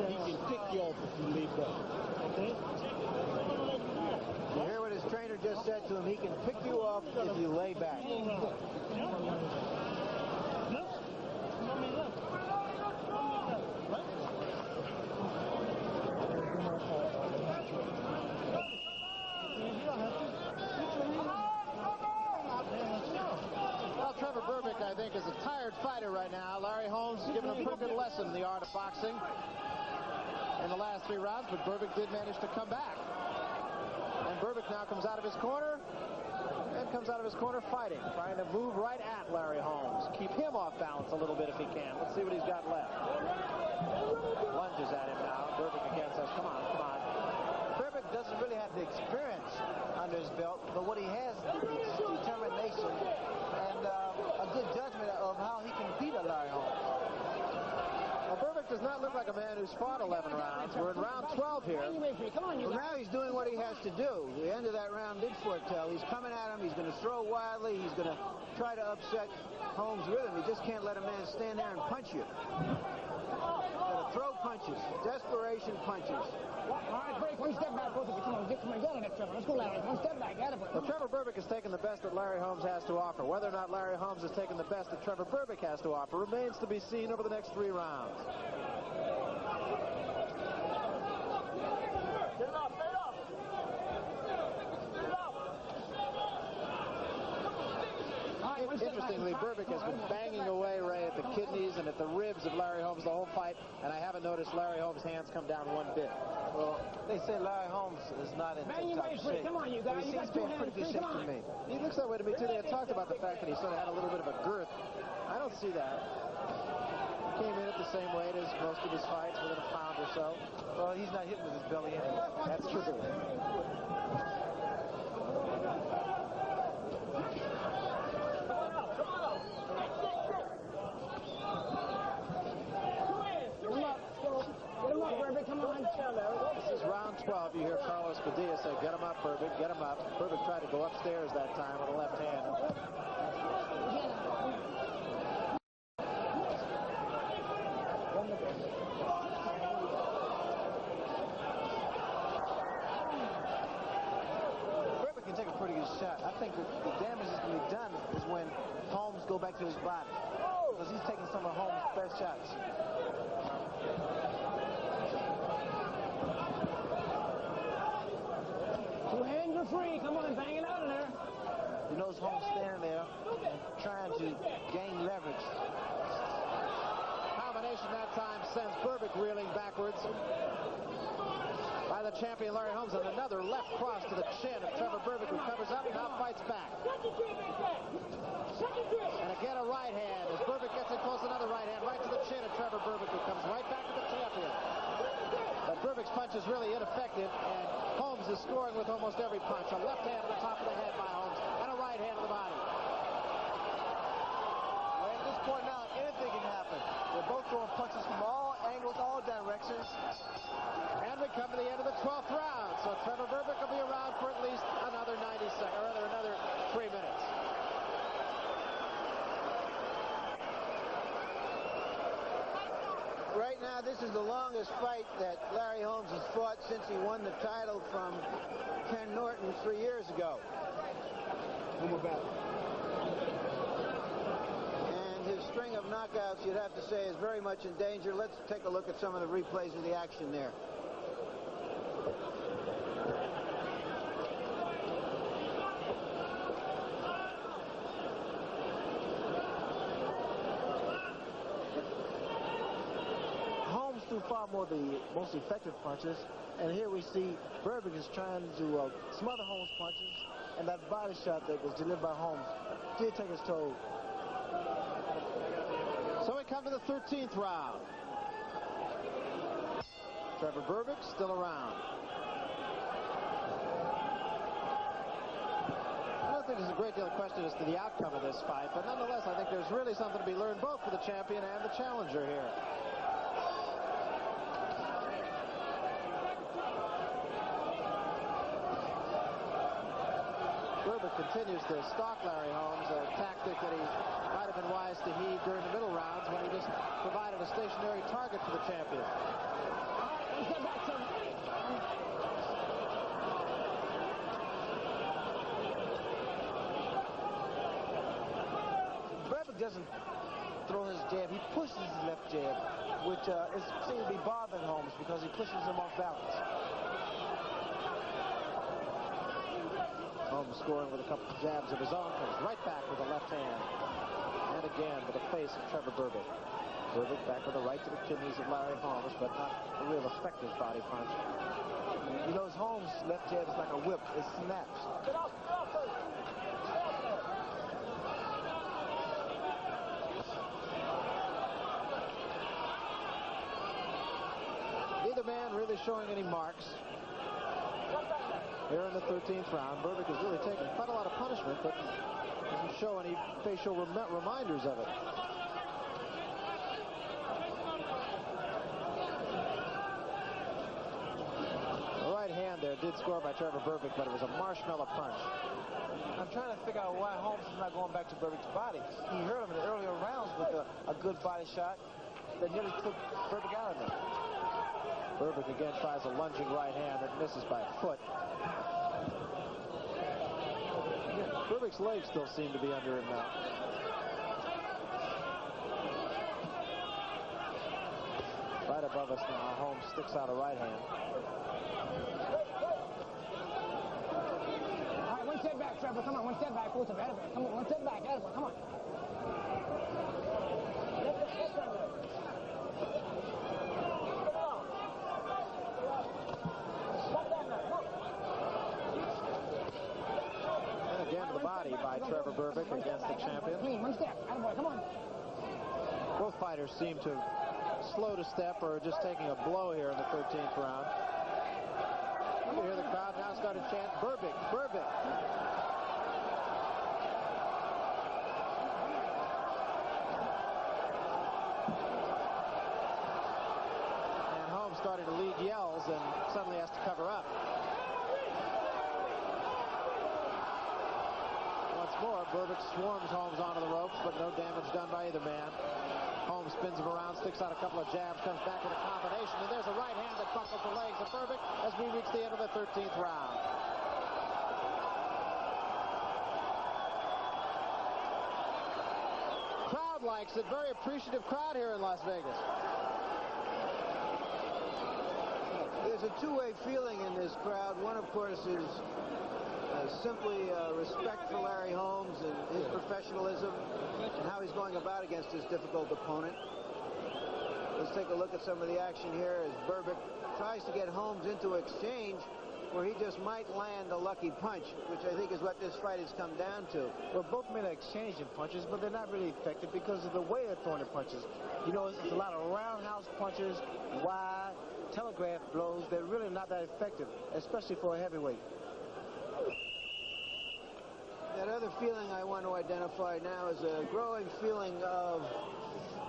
Speaker 6: He can pick you off if you leave that. Okay?
Speaker 5: You hear what his trainer just said to him? He can pick you off if you lay back.
Speaker 2: Well, Trevor Berbick, I think, is a tired fighter right now. Larry Holmes has given him a pretty good lesson in the art of boxing in the last 3 rounds, but Berbick did manage to come back. And Berbick now comes out of his corner and comes out of his corner fighting, trying to move right at Larry Holmes. Keep him off balance a little bit if he can. Let's see what he's got left. Lunges at him now. Berbick again says, come on, come on.
Speaker 3: Berbick doesn't really have the experience under his belt, but what he has is determination and a good judgment of how he can beat a Larry Holmes.
Speaker 2: Well, Berbick does not look like a man who's fought 11 rounds. We're in round 12 here.
Speaker 5: Well, now he's doing what he has to do. The end of that round did foretell. He's coming at him. He's going to throw wildly. He's going to try to upset Holmes' rhythm. You just can't let a man stand there and punch you. Got to throw punches. Desperation punches.
Speaker 4: All right, break. 1 step back, both of you. Come on, get on it, Trevor. Let's go, Larry. 1 step back. Get it.
Speaker 2: Well, Trevor Berbick has taken the best that Larry Holmes has to offer. Whether or not Larry Holmes has taken the best that Trevor Berbick has to offer remains to be seen over the next 3 rounds. Interestingly, Berbick has been banging away, Ray, at the kidneys and at the ribs of Larry Holmes the whole fight, and I haven't noticed Larry Holmes' hands come down one bit.
Speaker 3: Well, they say Larry Holmes is not in tip-top shape.
Speaker 4: Come on, you guys.
Speaker 3: He
Speaker 4: You got
Speaker 3: seems to be
Speaker 4: 2
Speaker 3: in
Speaker 4: hands
Speaker 3: pretty good
Speaker 4: free.
Speaker 3: shape
Speaker 4: Come
Speaker 3: to
Speaker 4: on.
Speaker 3: me.
Speaker 2: He looks that way to me, too. They had talked about the fact that he sort of had a little bit of a girth. I don't see that. He came in at the same weight as most of his fights, within a pound or so.
Speaker 3: Well, he's not hitting with his belly anyway.
Speaker 2: That's true. This is round 12. You hear Carlos Padilla say, get him up, Berbick, get him up. Berbick tried to go upstairs that time with a left hand.
Speaker 3: Berbick can take a pretty good shot. I think the damage that's going to be done is when Holmes go back to his body, because he's taking some of Holmes' best shots.
Speaker 4: Free. Come on, bang it out of there.
Speaker 3: You notice Holmes standing there trying to gain leverage.
Speaker 2: Combination combination that time sends Berbick reeling backwards by the champion Larry Holmes, and another left cross to the chin of Trevor Berbick, who covers up and now fights back. And again a right hand as Berbick gets in close, another right hand right to the chin of Trevor Berbick, who comes right back to the champion. But Berbick's punch is really ineffective, and Holmes is scoring with almost every punch. A left hand to the top of the head by Holmes, and a right hand to the body.
Speaker 3: Well, at this point now, anything can happen. They're both throwing punches from all angles, all directions.
Speaker 2: And we come to the end of the 12th round, so Trevor Berbick will be around for at least another 90 seconds, or rather another 3 minutes.
Speaker 5: Right now, this is the longest fight that Larry Holmes has fought since he won the title from Ken Norton 3 years ago. And his string of knockouts, you'd have to say, is very much in danger. Let's take a look at some of the replays of the action there.
Speaker 3: Threw far more the most effective punches, and here we see Berbick is trying to smother Holmes' punches, and that body shot that was delivered by Holmes did take his toll.
Speaker 2: So we come to the 13th round. Trevor Berbick still around. I don't think there's a great deal of question as to the outcome of this fight, but nonetheless I think there's really something to be learned both for the champion and the challenger here. Berbick continues to stalk Larry Holmes, a tactic that he might have been wise to heed during the middle rounds when he just provided a stationary target for the champion.
Speaker 3: Berbick doesn't throw his jab, he pushes his left jab, which seems to be bothering Holmes because he pushes him off balance.
Speaker 2: Holmes scoring with a couple of jabs of his own, comes right back with a left hand. And again to the face of Trevor Berbick. Berbick back with a right to the kidneys of Larry Holmes, but not a real effective body punch.
Speaker 3: You know, Holmes' left jab is like a whip. It snaps.
Speaker 2: Neither man really showing any marks. Here in the 13th round, Berbick has really taken quite a lot of punishment, but doesn't show any facial reminders of it. The right hand there did score by Trevor Berbick, but it was a marshmallow punch.
Speaker 3: I'm trying to figure out why Holmes is not going back to Berbick's body. He hurt him in the earlier rounds with a good body shot that nearly took Berbick out of him.
Speaker 2: Berbick again tries a lunging right hand that misses by a foot. Berbick's legs still seem to be under him now. Right above us now, Holmes sticks out a right hand.
Speaker 4: All right, one step back, Trevor. Come on, one step back. Come on, one step back. Come on.
Speaker 2: Again, the body by Trevor Berbick against the champion.
Speaker 4: Clean, one step. Attaboy, come on.
Speaker 2: Both fighters seem to slow to step or just taking a blow here in the 13th round. You can hear the crowd now start to chant, Berbick, Berbick. And Holmes started to lead yells and suddenly has to cover up. Once more, Berbick swarms Holmes onto the ropes, but no damage done by either man. Holmes spins him around, sticks out a couple of jabs, comes back with a combination, and there's a right hand that buckles the legs of Berbick as we reach the end of the 13th round. Crowd likes it. Very appreciative crowd here in Las Vegas.
Speaker 5: There's a two-way feeling in this crowd. One, of course, is simply respect for Larry Holmes and his professionalism and how he's going about against his difficult opponent. Let's take a look at some of the action here as Berbick tries to get Holmes into exchange where he just might land a lucky punch, which I think is what this fight has come down to.
Speaker 3: Well, both men are exchanging punches, but they're not really effective because of the way they're throwing the punches. You know, it's a lot of roundhouse punches, wide, telegraph blows. They're really not that effective, especially for a heavyweight.
Speaker 5: That other feeling I want to identify now is a growing feeling of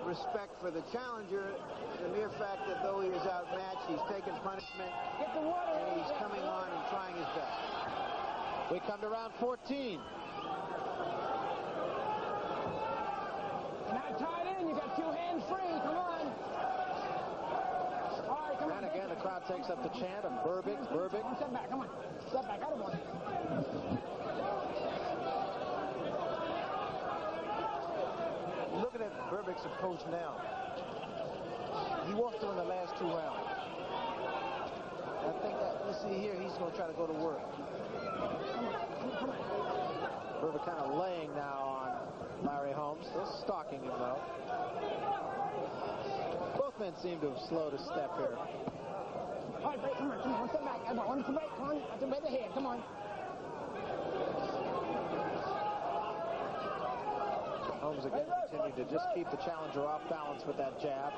Speaker 5: respect for the challenger. The mere fact that though he is outmatched, he's taken punishment, and he's coming on and trying his best.
Speaker 2: We come to round 14.
Speaker 4: Not tied in. You got two hands free. Come on. All right, come on.
Speaker 2: And again, the crowd takes up the chant of Berbick, Berbick.
Speaker 4: Step back. Come on. Step back. Out of one.
Speaker 3: Looking at Berbick's approach now, he walked through in the last 2 rounds. I think that, let's see here, he's going to try to go to work.
Speaker 2: Berbick kind of laying now on Larry Holmes, still stalking him though. Both men seem to have slowed a step here.
Speaker 4: All right, break. Come on. Come on. One step back. Come on. One step back. Come on. That's the head. Come on.
Speaker 2: Holmes again continued to just keep the challenger off balance with that jab.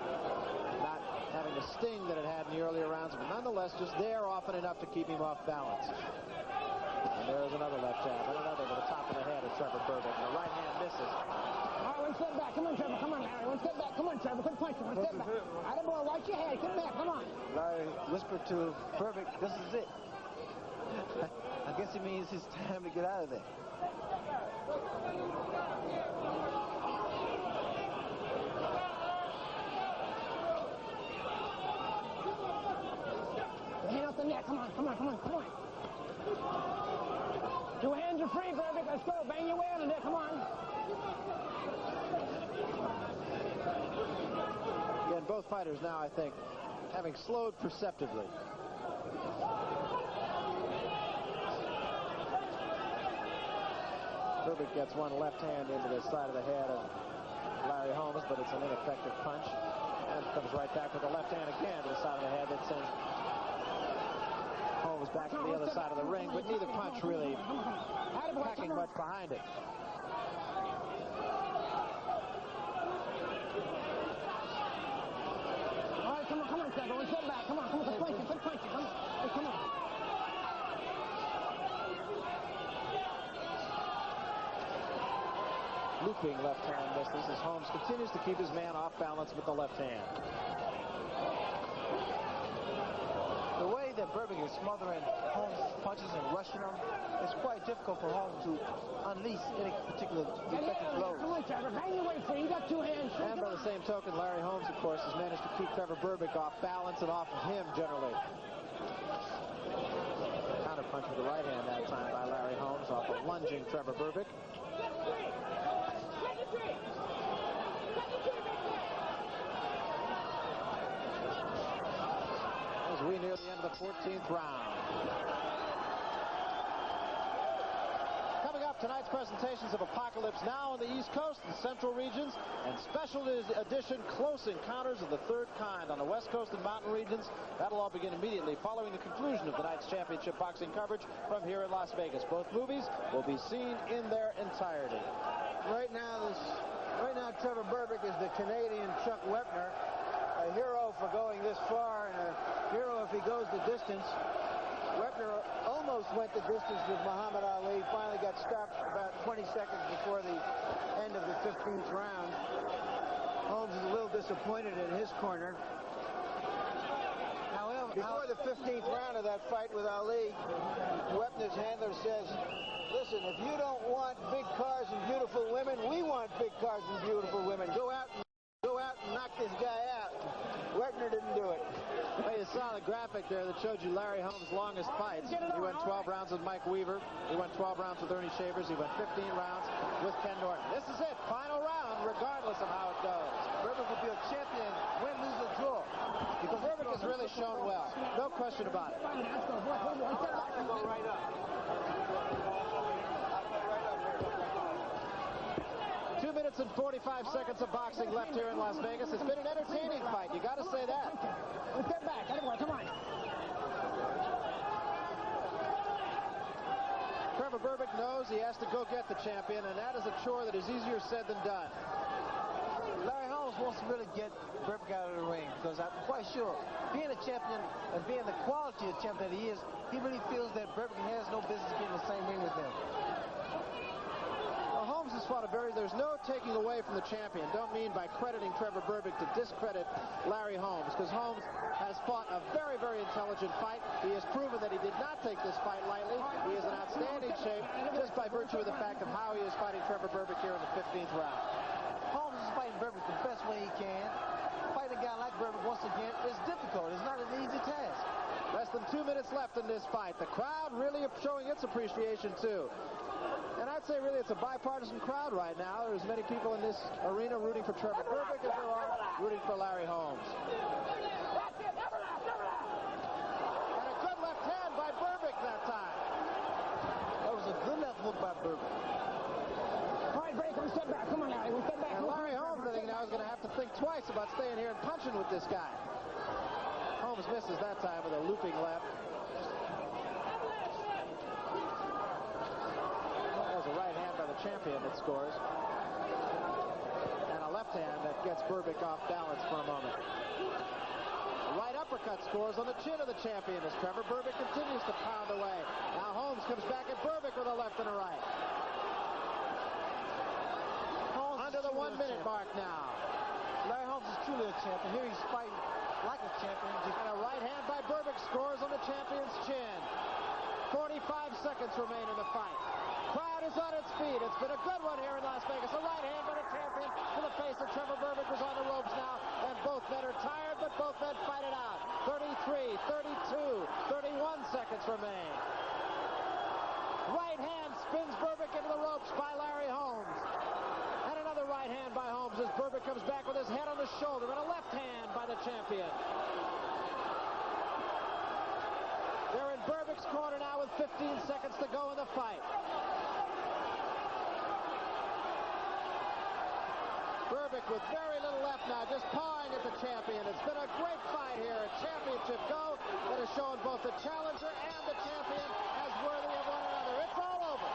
Speaker 2: Not having the sting that it had in the earlier rounds, but nonetheless just there often enough to keep him off balance. And there's another left jab, and another to the top of the head of Trevor Berbick. And the right hand misses.
Speaker 4: All right, one step back. Come on, Trevor. Come on, Larry. One step back. Come on, Trevor. Quit punching. One step back. Out of boy, watch your head. Get back. Come on.
Speaker 3: Larry whispered to Berbick, this is it. I guess it means it's time to get out of there.
Speaker 4: Hand off the neck. Come on, come on, come on, come on. Two hands are free, Berbick. Let's go. Bang your way out of there. Come on.
Speaker 2: Again, both fighters now, I think, having slowed perceptibly. Berbick gets one left hand into the side of the head of Larry Holmes, but it's an ineffective punch. And comes right back with the left hand again to the side of the head that sends Holmes back to the other side of the ring, but neither punch really packing much behind it.
Speaker 4: All right, come on, Trevor. One step back. Come on, quit punching, come on. Hey, come on.
Speaker 2: Looping left hand misses as Holmes continues to keep his man off balance with the left hand.
Speaker 3: The way that Berbick is smothering Holmes' punches and rushing them, it's quite difficult for Holmes to unleash any particular effective blows.
Speaker 4: Come on, Trevor. Bang your way free. You got two hands free.
Speaker 2: And by the same token, Larry Holmes, of course, has managed to keep Trevor Berbick off balance and off of him generally. Counter punch with the right hand that time by Larry Holmes off of lunging Trevor Berbick. As we near the end of the 14th round. Coming up, tonight's presentations of Apocalypse Now on the East Coast and Central regions, and special edition Close Encounters of the Third Kind on the West Coast and Mountain regions. That'll all begin immediately following the conclusion of tonight's championship boxing coverage from here in Las Vegas. Both movies will be seen in their entirety.
Speaker 5: Right now, Trevor Berbick is the Canadian Chuck Wepner, a hero for going this far and a hero if he goes the distance. Wepner almost went the distance with Muhammad Ali, finally got stopped about 20 seconds before the end of the 15th round. Holmes is a little disappointed in his corner. However, before the 15th round of that fight with Ali, Wepner's handler says, listen, if you don't want big cars and beautiful women, we want big cars and beautiful women. Go out and knock this guy out. Wepner didn't do it.
Speaker 2: Well, you saw the graphic there that showed you Larry Holmes' longest fights. He went 12 rounds with Mike Weaver. He went 12 rounds with Ernie Shavers. He went 15 rounds with Ken Norton. This is it. Final round, regardless of how it goes.
Speaker 3: Berbick will be a champion, win, lose, or draw.
Speaker 2: Because Berbick has really shown well. No question about it.
Speaker 4: Let's go, boy.
Speaker 5: Go right up.
Speaker 2: 2 minutes and 45 seconds of boxing left here in Las Vegas. It's been an entertaining fight. You got to say that.
Speaker 4: Let's get back. Come on.
Speaker 2: Trevor Berbick knows he has to go get the champion, and that is a chore that is easier said than done.
Speaker 3: Larry Holmes wants to really get Berbick out of the ring because I'm quite sure, being a champion and being the quality of champion that he is, he really feels that Berbick has no business being in the same ring with him.
Speaker 2: Well, Holmes has fought there's no taking away from the champion. Don't mean by crediting Trevor Berbick to discredit Larry Holmes, because Holmes has fought a very, very intelligent fight. He has proven that he did not take this fight lightly. He is in outstanding shape just by virtue of the fact of how he is fighting Trevor Berbick here in the 15th round.
Speaker 3: Holmes is fighting Berbick the best way he can. Fighting a guy like Berbick once again is difficult. It's not an easy task.
Speaker 2: Less than 2 minutes left in this fight. The crowd really showing its appreciation, too. And I'd say really it's a bipartisan crowd right now. There's many people in this arena rooting for Trevor Berbick as there are rooting for Larry Holmes. And a good left hand by Berbick that time.
Speaker 3: That was a good left hook by Berbick.
Speaker 4: All right, break. One step back. Come on, Larry. One step back.
Speaker 2: And Larry Holmes, I think, now is going to have to think twice about staying here and punching with this guy. Holmes misses that time with a looping left. There's a right hand by the champion that scores. And a left hand that gets Berbick off balance for a moment. A right uppercut scores on the chin of the champion as Trevor Berbick continues to pound away. Now Holmes comes back at Berbick with a left and a right. Under the 1 minute mark now.
Speaker 3: Larry Holmes is truly a champion. Here he's fighting like a champion.
Speaker 2: And a right hand by Berbick scores on the champion's chin. 45 seconds remain in the fight. Crowd is on its feet. It's been a good one here in Las Vegas. A right hand by the champion to the face of Trevor Berbick, was on the ropes now. And both men are tired, but both men fight it out. 33, 32, 31 seconds remain. Right hand spins Berbick into the ropes by Larry Holmes. And another right hand by Holmes as Berbick comes back with his head on his shoulder, and a left hand by the champion. They're in Berbick's corner now with 15 seconds to go in the fight. Berbick with very little left now, just pawing at the champion. It's been a great fight here, a championship go that has shown both the challenger and the champion as worthy of one another. It's all over.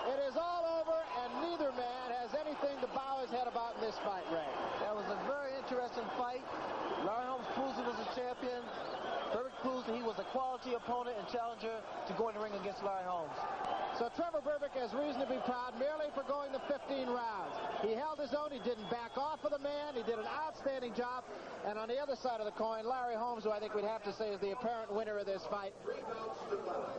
Speaker 2: It is all over, and neither man has anything to bow his head about in this fight, Ray.
Speaker 3: That was a very interesting fight. Larry Holmes proves he was a champion. Berbick proves that he was a quality opponent and challenger to go in the ring against Larry Holmes.
Speaker 2: So Trevor Berbick has reason to be proud merely for going the 15 rounds. He held his own. He didn't back off of the man. He did an outstanding job. And on the other side of the coin, Larry Holmes, who I think we'd have to say is the apparent winner of this fight,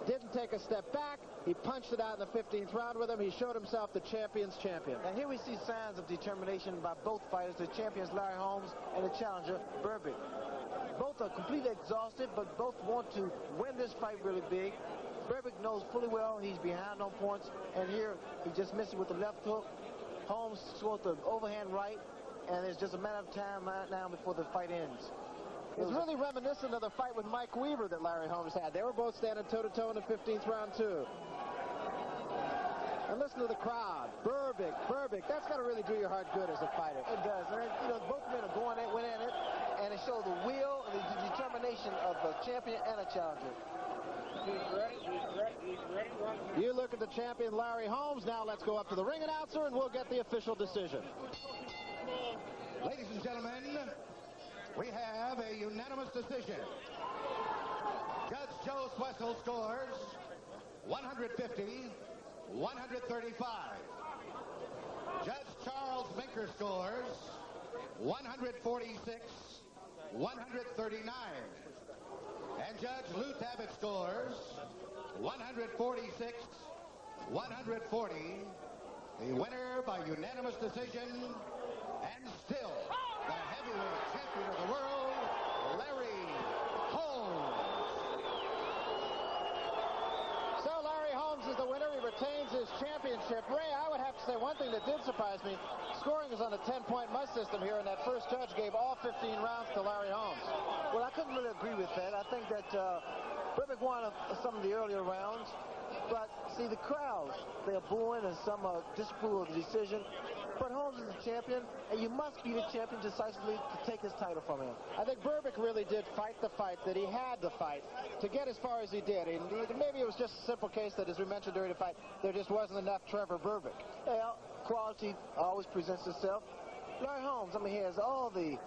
Speaker 2: didn't take a step back. He punched it out in the 15th round with him. He showed himself the champion's champion.
Speaker 3: And here we see signs of determination by both fighters, the champions Larry Holmes and the challenger Berbick. Both are completely exhausted, but both want to win this fight really big. Berbick knows fully well he's behind on points, and here he just missed it with the left hook. Holmes scores the overhand right, and it's just a matter of time right now before the fight ends.
Speaker 2: It's really reminiscent of the fight with Mike Weaver that Larry Holmes had. They were both standing toe-to-toe in the 15th round, too. And listen to the crowd. Berbick, that's got to really do your heart good as a fighter.
Speaker 3: It does. And, you know, both men are going at it, and it shows the will and the determination of a champion and a challenger.
Speaker 4: He's ready.
Speaker 2: You look at the champion, Larry Holmes. Now let's go up to the ring announcer, and we'll get the official decision.
Speaker 1: Ladies and gentlemen, we have a unanimous decision. Judge Joe Swessel scores 150, 135. Judge Charles Minker scores 146, 139. And Judge Lou Tabbitt scores 146, 140. The winner by unanimous decision, and still the heavyweight champion of the world, Larry Holmes.
Speaker 2: So Larry Holmes is the winner. He retains his championship. Ray, I would have to say one thing that did surprise me. Scoring is on the 10-point must system here, and that first judge gave all 15 rounds to Larry Holmes.
Speaker 3: Well, I couldn't really agree with that. I think that Berbick won some of the earlier rounds. But see, the crowds, they're booing and some disapprove of the decision. But Holmes is the champion, and you must be the champion decisively to take his title from him.
Speaker 2: I think Berbick really did fight the fight that he had to fight to get as far as he did. And maybe it was just a simple case that, as we mentioned during the fight, there just wasn't enough Trevor Berbick.
Speaker 3: Well, quality always presents itself. Larry Holmes, I mean, he has all the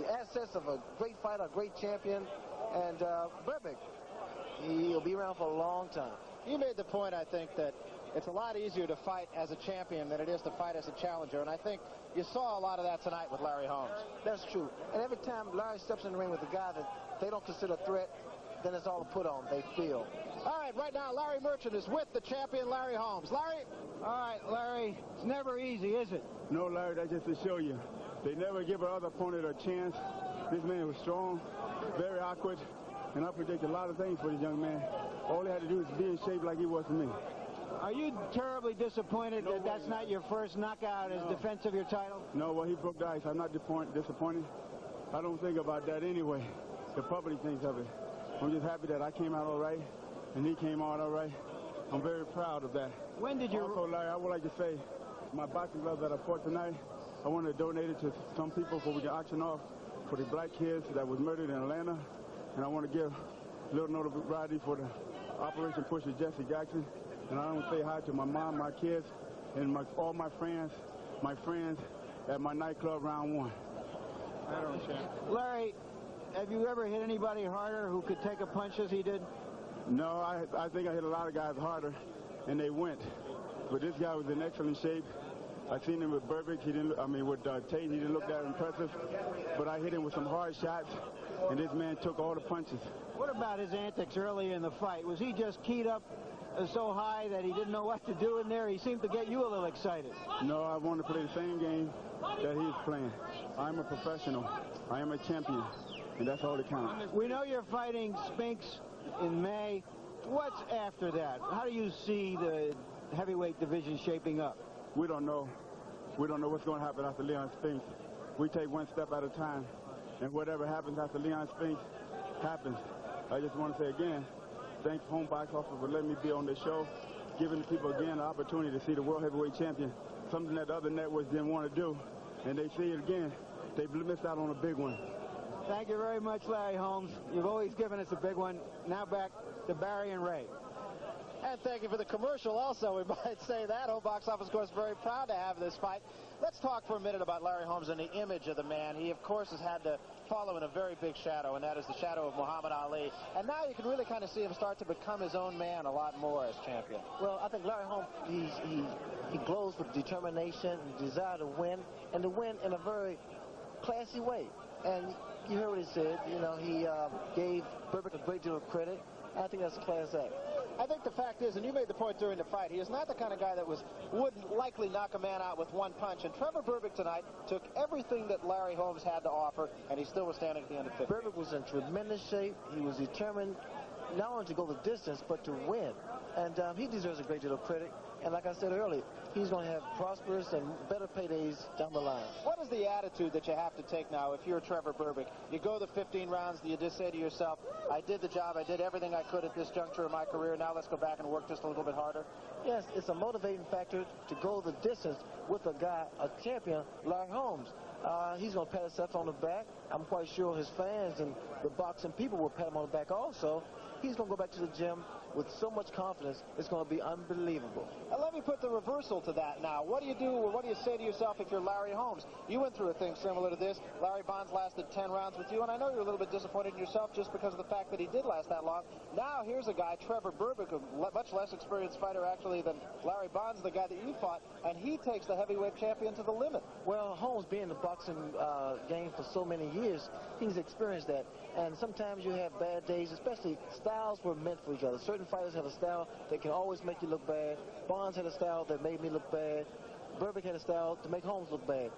Speaker 3: assets of a great fighter, a great champion, and Berbick, he'll be around for a long time.
Speaker 2: You made the point, I think, that it's a lot easier to fight as a champion than it is to fight as a challenger, and I think you saw a lot of that tonight with Larry Holmes.
Speaker 3: That's true. And every time Larry steps in the ring with a guy that they don't consider a threat, then it's all a put on, they feel.
Speaker 2: All right, right now, Larry Merchant is with the champion, Larry Holmes. Larry?
Speaker 5: All right, Larry, it's never easy, is it?
Speaker 7: No, Larry, that's just to show you. They never give another opponent a chance. This man was strong, very awkward, and I predict a lot of things for this young man. All he had to do was be in shape like he was for me.
Speaker 5: Are you terribly disappointed that that's not your first knockout as defense of your title?
Speaker 7: No, well, he broke the ice. I'm not disappointed. I don't think about that anyway. The public thinks of it. I'm just happy that I came out all right, and he came out all right. I'm very proud of that.
Speaker 5: When did you...
Speaker 7: Also, Larry, I would like to say, my boxing gloves that I fought tonight, I want to donate it to some people so we can auction off for the black kids that was murdered in Atlanta. And I want to give a little notoriety for the Operation Pusher Jesse Jackson. And I want to say hi to my mom, my kids, and all my friends at my nightclub round one.
Speaker 5: Larry, have you ever hit anybody harder who could take a punch as he did?
Speaker 7: No, I think I hit a lot of guys harder, and they went. But this guy was in excellent shape. I seen him with Berbick. With Tate, he didn't look that impressive. But I hit him with some hard shots, and this man took all the punches.
Speaker 5: What about his antics early in the fight? Was he just keyed up so high that he didn't know what to do in there? He seemed to get you a little excited.
Speaker 7: No, I want to play the same game that he's playing. I'm a professional. I am a champion, and that's all that counts.
Speaker 5: We know you're fighting Spinks in May. What's after that? How do you see the heavyweight division shaping up?
Speaker 7: We don't know. We don't know what's going to happen after Leon Spinks. We take one step at a time, and whatever happens after Leon Spinks happens. I just want to say again, thanks Home Box Office for letting me be on this show, giving the people again the opportunity to see the World Heavyweight Champion, something that the other networks didn't want to do, and they see it again. They've missed out on a big one.
Speaker 5: Thank you very much, Larry Holmes. You've always given us a big one. Now back to Barry and Ray.
Speaker 2: And thank you for the commercial also, we might say that. Home Box Office, of course, very proud to have this fight. Let's talk for a minute about Larry Holmes and the image of the man. He, of course, has had to follow in a very big shadow, and that is the shadow of Muhammad Ali. And now you can really kind of see him start to become his own man a lot more as champion.
Speaker 3: Well, I think Larry Holmes, he glows with determination and desire to win, and to win in a very classy way. And you heard what he said. You know, he gave Berbick a great deal of credit. I think that's a class act.
Speaker 2: I think the fact is, and you made the point during the fight, he is not the kind of guy that wouldn't likely knock a man out with one punch. And Trevor Berbick tonight took everything that Larry Holmes had to offer, and he still was standing at the end of 50.
Speaker 3: Berbick was in tremendous shape. He was determined not only to go the distance, but to win. And he deserves a great deal of credit. And like I said earlier, he's going to have prosperous and better paydays down the line.
Speaker 2: What is the attitude that you have to take now if you're Trevor Berbick? You go the 15 rounds, do you just say to yourself, I did the job, I did everything I could at this juncture of my career, now let's go back and work just a little bit harder?
Speaker 3: Yes, it's a motivating factor to go the distance with a guy, a champion, like Holmes. He's going to pat himself on the back. I'm quite sure his fans and the boxing people will pat him on the back also. He's going to go back to the gym with so much confidence, it's going to be unbelievable.
Speaker 2: And let me put the reversal to that now. What do you do, or what do you say to yourself if you're Larry Holmes? You went through a thing similar to this. Larry Bonds lasted 10 rounds with you, and I know you're a little bit disappointed in yourself just because of the fact that he did last that long. Now here's a guy, Trevor Berbick, a much less experienced fighter actually than Larry Bonds, the guy that you fought, and he takes the heavyweight champion to the limit.
Speaker 3: Well, Holmes being in the boxing game for so many years, he's experienced that. And sometimes you have bad days, especially styles were meant for each other. Certain fighters have a style that can always make you look bad. Bonds had a style that made me look bad. Berbick had a style to make Holmes look bad.